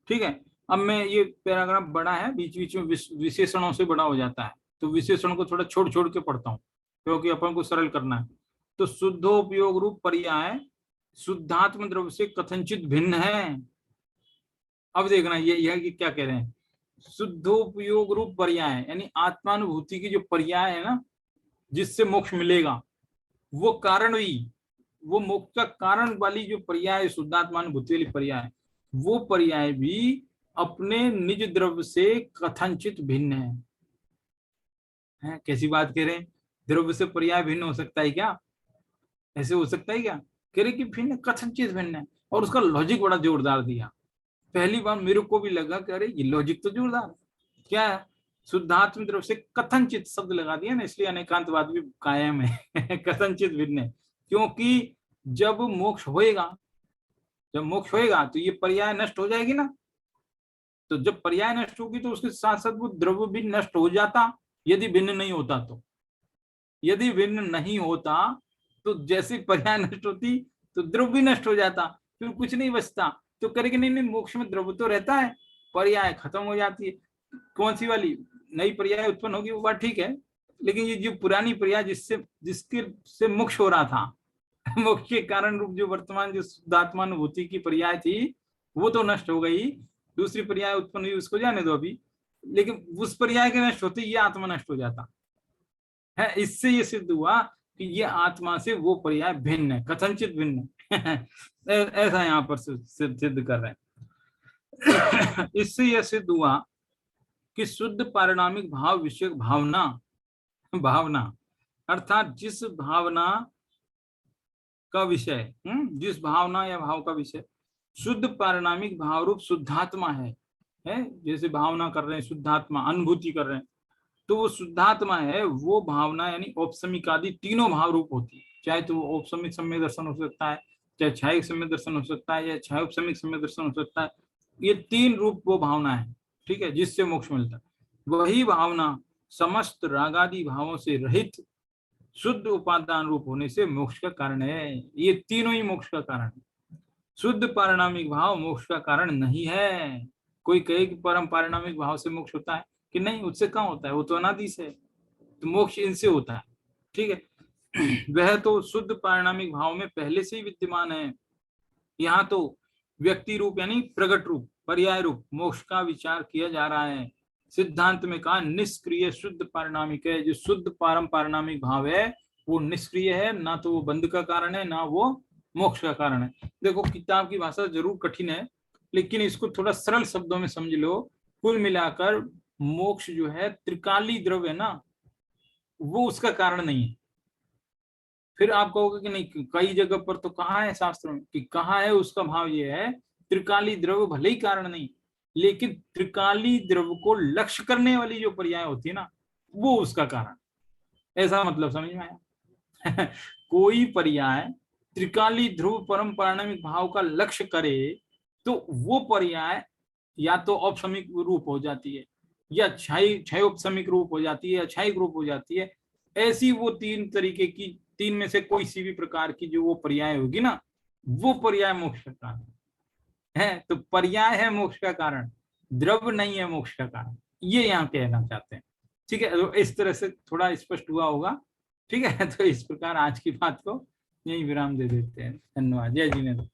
ठीक है, अब मैं ये पैराग्राफ बड़ा है, बीच बीच में विशेषणों से बड़ा हो जाता है, तो विशेषण को थोड़ा छोड़ छोड़ के पढ़ता हूँ, क्योंकि अपन को सरल करना है। तो शुद्धोपयोग रूप पर्याय शुद्धात्म द्रव्य से कथनचित भिन्न है। अब देखना ये क्या कह रहे हैं, शुद्धोपयोग रूप पर्याय यानी आत्मानुभूति की जो पर्याय है ना, जिससे मोक्ष मिलेगा, वो कारण भी, वो मोक्ष का कारण वाली जो पर्याय, शुद्धात्मानुभूति वाली पर्याय, वो पर्याय भी अपने निज द्रव्य से कथनचित भिन्न है। कैसी बात कह रहे हैं, द्रव्य से पर्याय भिन्न हो सकता है क्या, ऐसे हो सकता है क्या, कह रहे कि भिन्न, कथनचित भिन्न है। और उसका लॉजिक बड़ा जोरदार दिया। पहली बार मेरे को भी लगा कि अरे ये लॉजिक तो जोरदार है, क्या है, शुद्धात्म द्रव्य से कथनचित शब्द लगा दिया ना, इसलिए अनेकांतवाद भी कायम है कथनचित भिन्न है, क्योंकि जब मोक्ष होएगा तो ये पर्याय नष्ट हो जाएगी ना। तो जब पर्याय नष्ट होगी तो उसके साथ साथ वो द्रव्य भी नष्ट हो जाता, यदि भिन्न नहीं होता तो। यदि भिन्न नहीं होता तो जैसे पर्याय नष्ट होती तो द्रव्य भी नष्ट हो जाता, फिर कुछ नहीं बचता। तो करेंगे नहीं, मोक्ष में द्रव्य तो रहता है, पर्याय खत्म हो जाती है। कौन सी वाली नई पर्याय उत्पन्न होगी वो बात ठीक है, लेकिन ये जो पुरानी पर्याय जिसके से मोक्ष हो रहा था, मोक्ष के कारण रूप जो वर्तमान जो शुद्धात्मानुभूति की पर्याय थी वो तो नष्ट हो गई, दूसरी पर्याय उत्पन्न हुई उसको जाने दो अभी, लेकिन उस पर्याय के नष्ट होते ये आत्मा नष्ट हो जाता है। इससे ये सिद्ध हुआ कि ये आत्मा से वो पर्याय भिन्न है, कथनचित भिन्न है। ऐसा यहाँ पर सिद्ध कर रहे हैं। इससे यह सिद्ध हुआ कि शुद्ध पारिणामिक भाव विषयक भावना अर्थात जिस भावना का विषय, जिस भावना या भाव का विषय शुद्ध पारिणामिक भाव रूप शुद्धात्मा है, जैसे भावना कर रहे हैं शुद्धात्मा, अनुभूति कर रहे हैं, तो वो शुद्धात्मा है, वो भावना यानी औपसमिक आदि तीनों भाव रूप होती है। चाहे तो वो औपसमिक सम्यक दर्शन हो सकता है, चाहे छायिक सम्यक दर्शन हो सकता है, या छायोपसमिक सम्यक दर्शन हो सकता है। ये तीन रूप वो भावना है, ठीक है, जिससे मोक्ष मिलता है। वही भावना समस्त रागादि भावों से रहित शुद्ध उपादान रूप होने से मोक्ष का कारण है। ये तीनों ही मोक्ष का कारण है। शुद्ध पारिणामिक भाव मोक्ष का कारण नहीं है। कोई कहे कि परम पारिणामिक भाव से मोक्ष होता है, कि नहीं, उससे कहाँ होता है, वो तो अनादि से है, तो मोक्ष इनसे होता है, ठीक है। वह तो शुद्ध पारिणामिक भाव में पहले से ही विद्यमान है। यहाँ तो व्यक्ति रूप यानी प्रगट रूप, पर्याय रूप मोक्ष का विचार किया जा रहा है। सिद्धांत में कहा निष्क्रिय शुद्ध पारिणामिक है। जो शुद्ध परम पारिणामिक भाव है वो निष्क्रिय है, ना तो वो बंध का कारण है, ना वो मोक्ष का कारण है। देखो किताब की भाषा जरूर कठिन है, लेकिन इसको थोड़ा सरल शब्दों में समझ लो। कुल मिलाकर मोक्ष जो है त्रिकाली द्रव्य है ना, वो उसका कारण नहीं है। फिर आप कहोगे कि नहीं, कई जगह पर तो कहा है शास्त्रों में कि कहा है उसका भाव ये है त्रिकाली द्रव्य भले ही कारण नहीं, लेकिन त्रिकाली द्रव्य को लक्ष्य करने वाली जो पर्याय होती है ना, वो उसका कारण। ऐसा मतलब समझ में आया? कोई पर्याय त्रिकाली ध्रुव परम पारिणामिक भाव का लक्ष्य करे तो वो पर्याय या तो औपसमिक रूप हो जाती है, या क्षयोपसमिक रूप हो जाती है, या क्षयिक रूप हो जाती है। ऐसी वो तीन तरीके की, तीन में से कोई सी भी प्रकार की जो वो पर्याय होगी ना, वो पर्याय मोक्ष का कारण है। तो पर्याय है मोक्ष का कारण, द्रव्य नहीं है मोक्ष का कारण, ये यहाँ कहना चाहते हैं। ठीक है, तो इस तरह से थोड़ा स्पष्ट हुआ होगा। ठीक है, तो इस प्रकार आज की बात को यही विराम दे देते हैं। धन्यवाद। जय जिनेन्द्र।